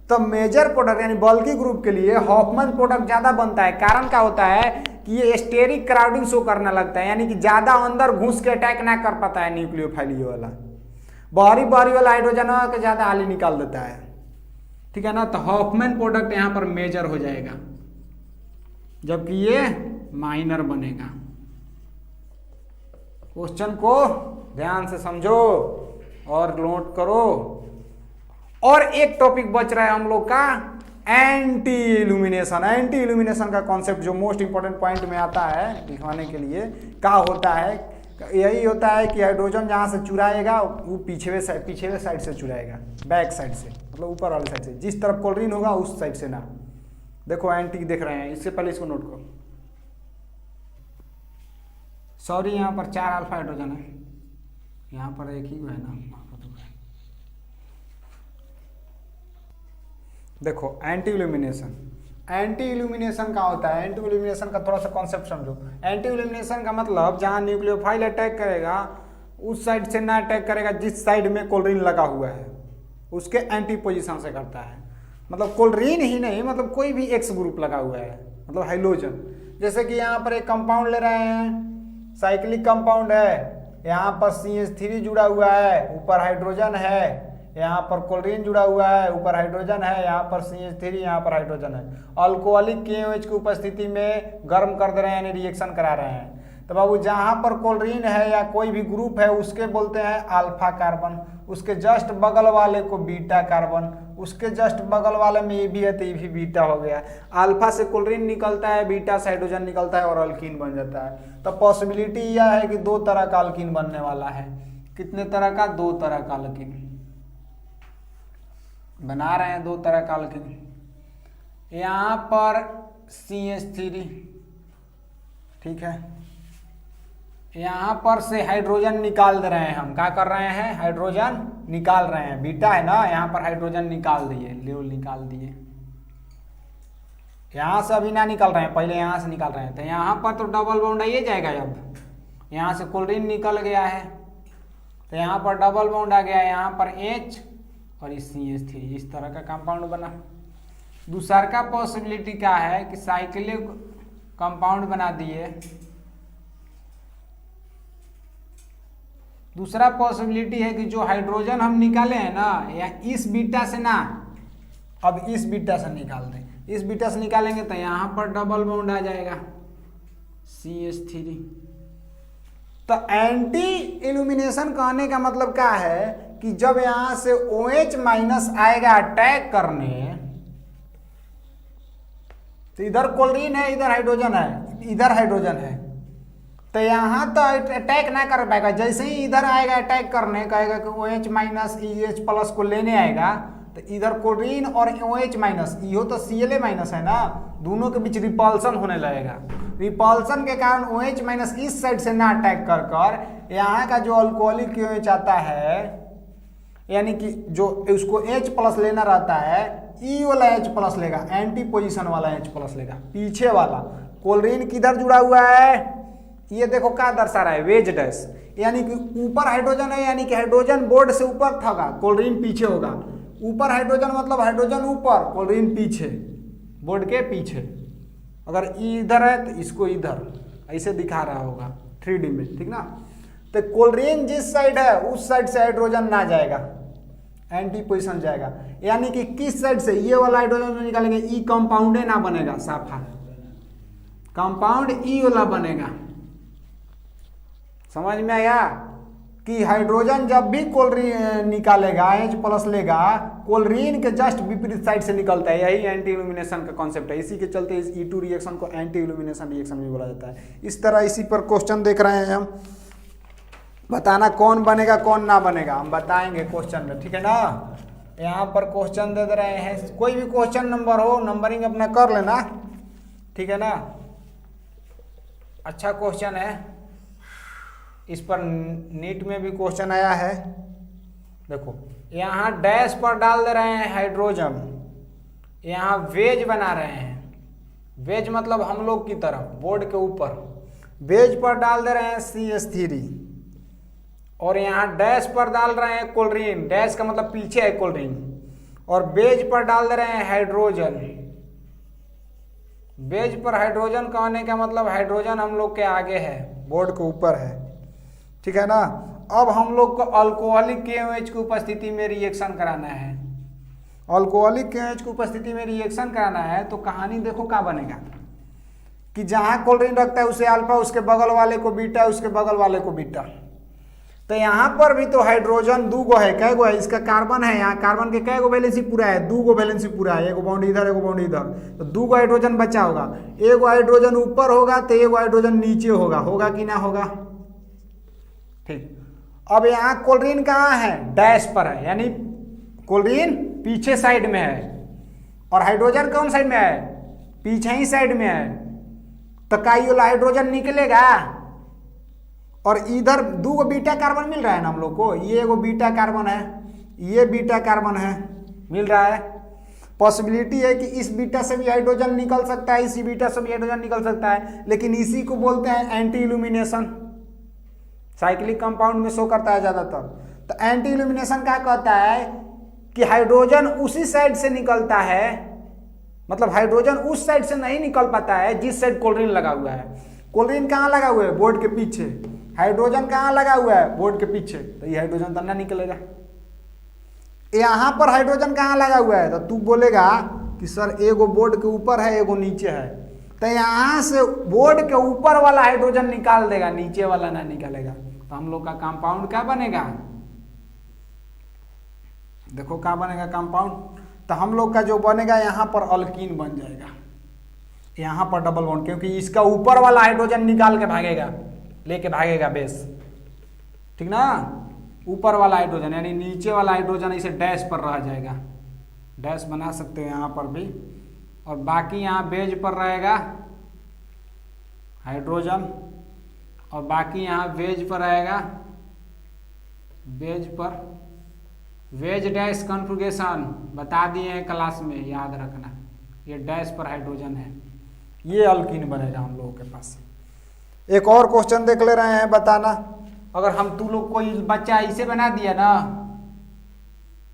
तो मेजर प्रोडक्ट यानी बल्कि ग्रुप के लिए हॉफमैन प्रोडक्ट ज्यादा बनता है। कारण क्या होता है कि ये स्टेरिक क्राउडिंग शो करने लगता है, यानी कि ज्यादा अंदर घुस के अटैक ना कर पाता है न्यूक्लियोफाइल ये वाला, बाहरी वाला हाइड्रोजन के ज्यादा हाली निकाल देता है, ठीक है ना। तो हॉफमैन प्रोडक्ट यहाँ पर मेजर हो जाएगा, जबकि ये माइनर बनेगा। क्वेश्चन को ध्यान से समझो और नोट करो। और एक टॉपिक बच रहा है हम लोग का, एंटी इल्यूमिनेशन। एंटी इल्यूमिनेशन का कॉन्सेप्ट जो मोस्ट इंपॉर्टेंट पॉइंट में आता है दिखाने के लिए, क्या होता है, यही होता है कि हाइड्रोजन जहाँ से चुराएगा वो पीछे साइड से चुराएगा, बैक साइड से, मतलब ऊपर वाले साइड से, जिस तरफ क्लोरीन होगा उस साइड से ना। देखो एंटी देख रहे हैं, इससे पहले इसको नोट करो। सॉरी यहाँ पर 4 अल्फा हाइड्रोजन है, यहाँ पर एक ही है ना। देखो एंटी इल्यूमिनेशन, एंटी इल्यूमिनेशन का होता है, एंटी इल्यूमिनेशन का थोड़ा सा कॉन्सेप्ट समझो। एंटी इल्यूमिनेशन का मतलब जहाँ न्यूक्लियोफाइल अटैक करेगा उस साइड से ना अटैक करेगा जिस साइड में क्लोरीन लगा हुआ है, उसके एंटी पोजीशन से करता है। मतलब क्लोरीन ही नहीं, मतलब कोई भी एक्स ग्रुप लगा हुआ है, मतलब हाइड्रोजन। जैसे कि यहाँ पर एक कंपाउंड ले रहे हैं, साइक्लिक कंपाउंड है, यहाँ पर CH3 जुड़ा हुआ है, ऊपर हाइड्रोजन है, यहाँ पर क्लोरीन जुड़ा हुआ है, ऊपर हाइड्रोजन है, यहाँ पर CH3, यहाँ पर हाइड्रोजन है। अल्कोहलिक KOH की उपस्थिति में गर्म कर दे रहे हैं, यानी रिएक्शन करा रहे हैं। तो बाबू जहाँ पर क्लोरीन है या कोई भी ग्रुप है उसके बोलते हैं अल्फा कार्बन, उसके जस्ट बगल वाले को बीटा कार्बन, उसके जस्ट बगल वाले में ये भी है तो ये भी बीटा हो गया। अल्फा से क्लोरीन निकलता है, बीटा से हाइड्रोजन निकलता है और अल्कीन बन जाता है। तो पॉसिबिलिटी यह है कि 2 तरह का अल्कीन बनने वाला है। कितने तरह का, 2 तरह का अल्कीन बना रहे हैं, 2 तरह का अल्कीन। यहाँ पर CH3, ठीक है, यहाँ पर से हाइड्रोजन निकाल दे रहे हैं हम, क्या कर रहे हैं, हाइड्रोजन निकाल रहे हैं, बीटा है ना, यहाँ पर हाइड्रोजन निकाल दिए, लेवल निकाल दिए। यहाँ से अभी ना निकाल रहे हैं, पहले यहाँ से निकाल रहे हैं। तो यहाँ पर तो डबल बॉन्ड आइए जाएगा, अब यहाँ से क्लोरीन निकल गया है तो यहाँ पर डबल बॉन्ड आ गया, यहाँ पर H और इस CH3, इस तरह का कंपाउंड बना। दूसरा का पॉसिबिलिटी क्या है कि साइक्लिक कंपाउंड बना दिए, दूसरा पॉसिबिलिटी है कि जो हाइड्रोजन हम निकाले हैं ना, या इस बीटा से ना, अब इस बीटा से निकाल दें। इस बीटा से निकालेंगे तो यहाँ पर डबल बॉन्ड आ जाएगा CH3। तो एंटी इल्यूमिनेशन कहने का मतलब क्या है कि जब यहां से OH माइनस आएगा अटैक करने, तो इधर क्लोरीन है, इधर हाइड्रोजन है, इधर हाइड्रोजन है, तो यहां तो अटैक ना कर पाएगा। जैसे ही इधर आएगा अटैक करने, कहेगा कि OH माइनस EH प्लस को लेने आएगा, तो इधर क्लोरीन और OH माइनस, यो तो Cl माइनस है ना, दोनों के बीच रिपल्सन होने लगेगा। रिपल्सन के कारण OH माइनस इस साइड से ना अटैक कर कर यहाँ का जो अल्कोहलिक OH आता है, यानी कि जो उसको H प्लस लेना रहता है, E वाला H प्लस लेगा, एंटी पोजीशन वाला H प्लस लेगा, पीछे वाला। क्लोरीन किधर जुड़ा हुआ है, ये देखो क्या दर्शा रहा है, वेज डैश, यानी कि ऊपर हाइड्रोजन है, यानी कि हाइड्रोजन बोर्ड से ऊपर था, क्लोरीन पीछे होगा। ऊपर हाइड्रोजन मतलब हाइड्रोजन ऊपर, क्लोरीन पीछे, बोर्ड के पीछे। अगर E इधर है तो इसको इधर ऐसे दिखा रहा होगा 3D में, ठीक ना। तो क्लोरीन जिस साइड है उस साइड से हाइड्रोजन ना जाएगा, एंटी पोजीशन जाएगा, यानी कि किस साइड से, ये वाला हाइड्रोजन जो निकालेंगे E कंपाउंड ना बनेगा, साफा कंपाउंड E वाला बनेगा। समझ में आया कि हाइड्रोजन जब भी क्लोरीन निकालेगा, H प्लस लेगा, क्लोरीन के जस्ट विपरीत साइड से निकलता है। यही एंटी इल्यूमिनेशन का कॉन्सेप्ट है, इसी के चलते इस E2 रिएक्शन को एंटी इल्यूमिनेशन रिएक्शन भी बोला जाता है। इस तरह इसी पर क्वेश्चन देख रहे हैं हम, बताना कौन बनेगा कौन ना बनेगा, हम बताएंगे क्वेश्चन में, ठीक है ना। यहाँ पर क्वेश्चन दे रहे हैं, कोई भी क्वेश्चन नंबर हो, नंबरिंग अपना कर लेना, ठीक है ना। अच्छा क्वेश्चन है, इस पर नीट में भी क्वेश्चन आया है। देखो यहाँ डैश पर डाल दे रहे हैं हाइड्रोजन, यहाँ वेज बना रहे हैं, वेज मतलब हम लोग की तरफ बोर्ड के ऊपर, वेज पर डाल दे रहे हैं CH3, और यहाँ डैश पर डाल रहे हैं क्लोरीन, डैश का मतलब पीछे है क्लोरीन, और बेज पर डाल दे रहे हैं हाइड्रोजन। बेज पर हाइड्रोजन कहने का मतलब हाइड्रोजन हम लोग के आगे है, बोर्ड के ऊपर है, ठीक है ना। अब हम लोग को अल्कोहलिक KOH की उपस्थिति में रिएक्शन कराना है, अल्कोहलिक KOH की उपस्थिति में रिएक्शन कराना है। तो कहानी देखो क्या बनेगा कि जहाँ क्लोरीन रखता है उसे अल्फा, उसके बगल वाले को बीटा, उसके बगल वाले को बीटा। तो यहाँ पर भी तो हाइड्रोजन दो गो है, कै गो है, इसका कार्बन है, यहाँ कार्बन के कै गो वैलेंसी पूरा है, दो गो वैलेंसी पूरा है, एगो बॉन्ड इधर एगो बॉन्ड इधर, तो दो गो हाइड्रोजन बचा होगा। एगो हाइड्रोजन ऊपर होगा तो एगो हाइड्रोजन नीचे होगा, होगा कि ना होगा, ठीक। अब यहाँ क्लोरीन कहाँ है, डैश पर है, यानी क्लोरीन पीछे साइड में है, और हाइड्रोजन कौन साइड में है, पीछे ही साइड में है। तो का ये हाइड्रोजन निकलेगा, और इधर दो गो बीटा कार्बन मिल रहा है ना हम लोग को, ये एगो बीटा कार्बन है, ये बीटा कार्बन है, मिल रहा है। पॉसिबिलिटी है कि इस बीटा से भी हाइड्रोजन निकल सकता है, इसी बीटा से भी हाइड्रोजन निकल सकता है, लेकिन इसी को बोलते हैं एंटी इल्यूमिनेशन, साइक्लिक कंपाउंड में शो करता है ज्यादातर। तो एंटी इल्यूमिनेशन क्या कहता है कि हाइड्रोजन उसी साइड से निकलता है, मतलब हाइड्रोजन उस साइड से नहीं निकल पाता है जिस साइड क्लोरीन लगा हुआ है। क्लोरीन कहाँ लगा हुआ है, बोर्ड के पीछे, हाइड्रोजन कहाँ लगा हुआ है, बोर्ड के पीछे, तो ये हाइड्रोजन तो ना निकलेगा। यहाँ पर हाइड्रोजन कहाँ लगा हुआ है, तो तू बोलेगा कि सर एगो बोर्ड के ऊपर है एगो नीचे है, तो यहाँ से बोर्ड के ऊपर वाला हाइड्रोजन निकाल देगा, नीचे वाला ना निकालेगा। तो हम लोग का कंपाउंड क्या बनेगा, देखो क्या बनेगा कंपाउंड। तो हम लोग का जो बनेगा यहाँ पर अल्कीन बन जाएगा, यहाँ पर डबल बॉन्ड, क्योंकि इसका ऊपर वाला हाइड्रोजन निकाल के भागेगा, लेके भागेगा बेस, ठीक ना। ऊपर वाला हाइड्रोजन यानी नीचे वाला हाइड्रोजन इसे डैश पर रह जाएगा, डैश बना सकते हो यहाँ पर भी, और बाकी यहाँ बेज पर रहेगा हाइड्रोजन, और बाकी यहाँ वेज पर रहेगा, वेज पर, वेज डैश कॉन्फ़िगरेशन बता दिए हैं क्लास में, याद रखना। ये डैश पर हाइड्रोजन है, ये अल्कीन बनेगा हम लोगों के पास। एक और क्वेश्चन देख ले रहे हैं, बताना। अगर हम तू लोग कोई बच्चा इसे बना दिया ना,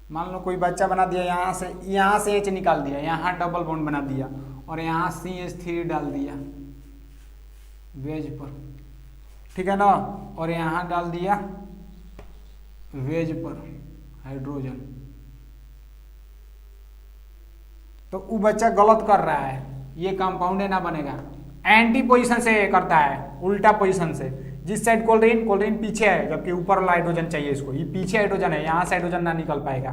मान लो कोई बच्चा बना दिया, यहाँ से H निकाल दिया, यहाँ डबल बॉन्ड बना दिया, और यहाँ CH3 डाल दिया वेज पर, ठीक है ना, और यहाँ डाल दिया वेज पर हाइड्रोजन। तो वो बच्चा गलत कर रहा है, ये कंपाउंड ना बनेगा। एंटी पोजीशन से करता है, उल्टा पोजीशन से। जिस साइड क्लोरीन पीछे है, जबकि ऊपर वाला हाइड्रोजन चाहिए इसको, ये पीछे हाइड्रोजन है, यहाँ से हाइड्रोजन ना निकल पाएगा,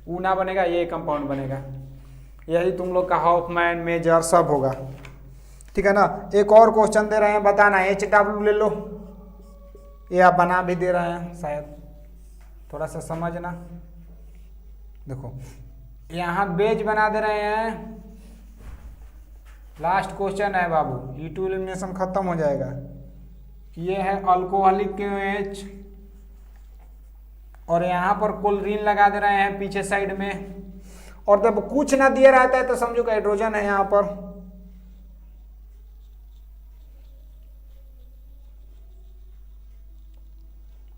वो ना बनेगा, ये कंपाउंड बनेगा। यही तुम लोग का हॉफमैन, मेजर सब होगा, ठीक है ना। एक और क्वेश्चन दे रहे हैं, बताना HW ले लो, ये आप बना भी दे रहे हैं शायद, थोड़ा सा समझना। देखो यहाँ बेज बना दे रहे हैं, लास्ट क्वेश्चन है बाबू, E2 एलिमिनेशन खत्म हो जाएगा। ये है अल्कोहलिक KOH, और यहाँ पर क्लोरीन लगा दे रहे हैं पीछे साइड में, और जब कुछ ना दिया रहता है तो समझो कि हाइड्रोजन है यहाँ पर।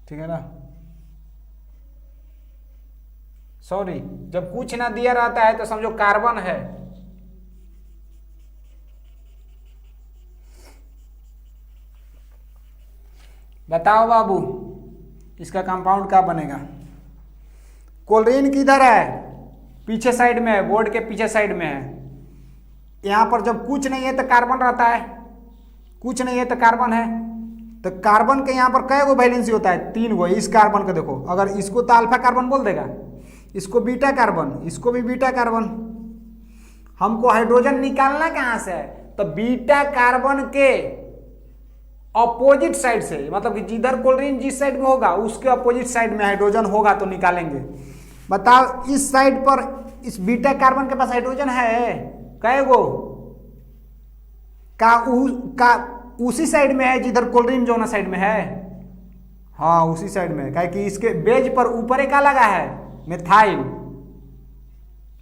ठीक है ना, सॉरी, जब कुछ ना दिया रहता है तो समझो कार्बन है। बताओ बाबू इसका कंपाउंड क्या बनेगा। क्लोरीन किधर है, पीछे साइड में है, बोर्ड के पीछे साइड में है। यहां पर जब कुछ नहीं है तो कार्बन रहता है, कुछ नहीं है तो कार्बन है। तो कार्बन के यहां पर कै गो वैलेंसी होता है, 3 गो। इस कार्बन को देखो, अगर इसको तो अल्फा कार्बन बोल देगा, इसको बीटा कार्बन, इसको भी बीटा कार्बन। हमको हाइड्रोजन निकालना कहां से है, तो बीटा कार्बन के अपोजिट साइड से, मतलब कि जिधर क्लोरीन जिस साइड में होगा उसके अपोजिट साइड में हाइड्रोजन होगा तो निकालेंगे। बताओ इस साइड पर इस बीटा कार्बन के पास हाइड्रोजन है कै गो का उसी साइड में है जिधर क्लोरीन जो ना साइड में है, हाँ उसी साइड में है। क्या कि इसके बेज पर ऊपर एक लगा है मिथाइल,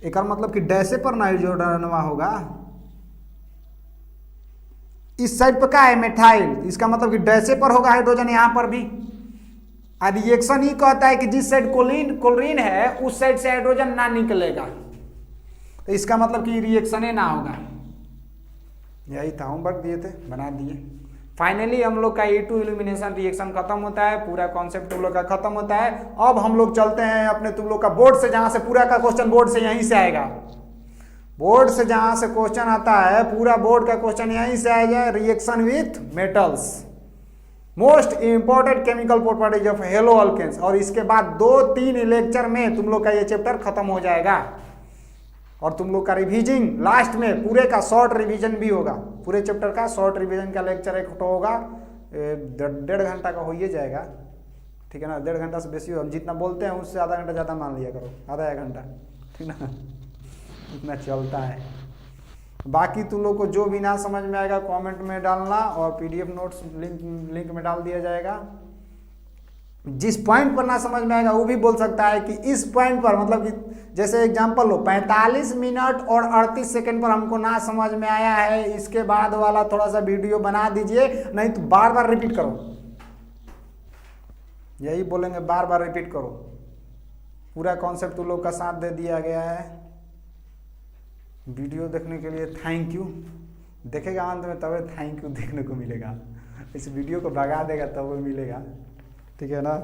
एक मतलब कि डैशे पर नाइट्रोजन होगा। इस साइड पर क्या है मिथाइल, इसका मतलब कि डैशे पर होगा हाइड्रोजन यहां पर भी। रिएक्शन ही कहता है कि जिस साइड क्लोरीन है उस साइड से हाइड्रोजन ना निकलेगा, तो इसका मतलब कि रिएक्शन ही ना होगा। यही था, होमवर्क दिए थे, बना दिए। फाइनली हम लोग का E2 इल्यूमिनेशन रिएक्शन खत्म होता है, पूरा कॉन्सेप्ट तुम लोग का खत्म होता है। अब हम लोग चलते हैं अपने तुम लोग का बोर्ड से, जहां से पूरा का क्वेश्चन बोर्ड से यहीं से आएगा। बोर्ड से जहां से क्वेश्चन आता है, पूरा बोर्ड का क्वेश्चन यहीं से आएगा। Reaction with metals, most important chemical properties of haloalkanes. और इसके बाद 2-3 लेक्चर में तुम लोग का ये चैप्टर खत्म हो जाएगा, और तुम लोग का रिवीजिंग लास्ट में पूरे का शॉर्ट रिवीजन भी होगा। पूरे चैप्टर का शॉर्ट रिवीजन का लेक्चर एक तो होगा, 1.5 घंटा का हो ही जाएगा, ठीक है ना। 1.5 घंटा से बेसी, हम जितना बोलते हैं उससे आधा घंटा ज़्यादा मान लिया करो, आधा 1 घंटा, ठीक ना, इतना चलता है। बाकी तुम लोग को जो भी ना समझ में आएगा कमेंट में डालना, और PDF नोट्स लिंक में डाल दिया जाएगा। जिस पॉइंट पर ना समझ में आएगा वो भी बोल सकता है कि इस पॉइंट पर, मतलब कि जैसे एग्जांपल लो 45 मिनट और 38 सेकंड पर हमको ना समझ में आया है, इसके बाद वाला थोड़ा सा वीडियो बना दीजिए, नहीं तो बार बार रिपीट करो। यही बोलेंगे, बार बार रिपीट करो। पूरा कॉन्सेप्ट तुम लोग का साथ दे दिया गया है। वीडियो देखने के लिए थैंक यू। देखेगा अंत में तब थैंक यू देखने को मिलेगा, इस वीडियो को भगा देगा तब वो मिलेगा, ठीक है ना।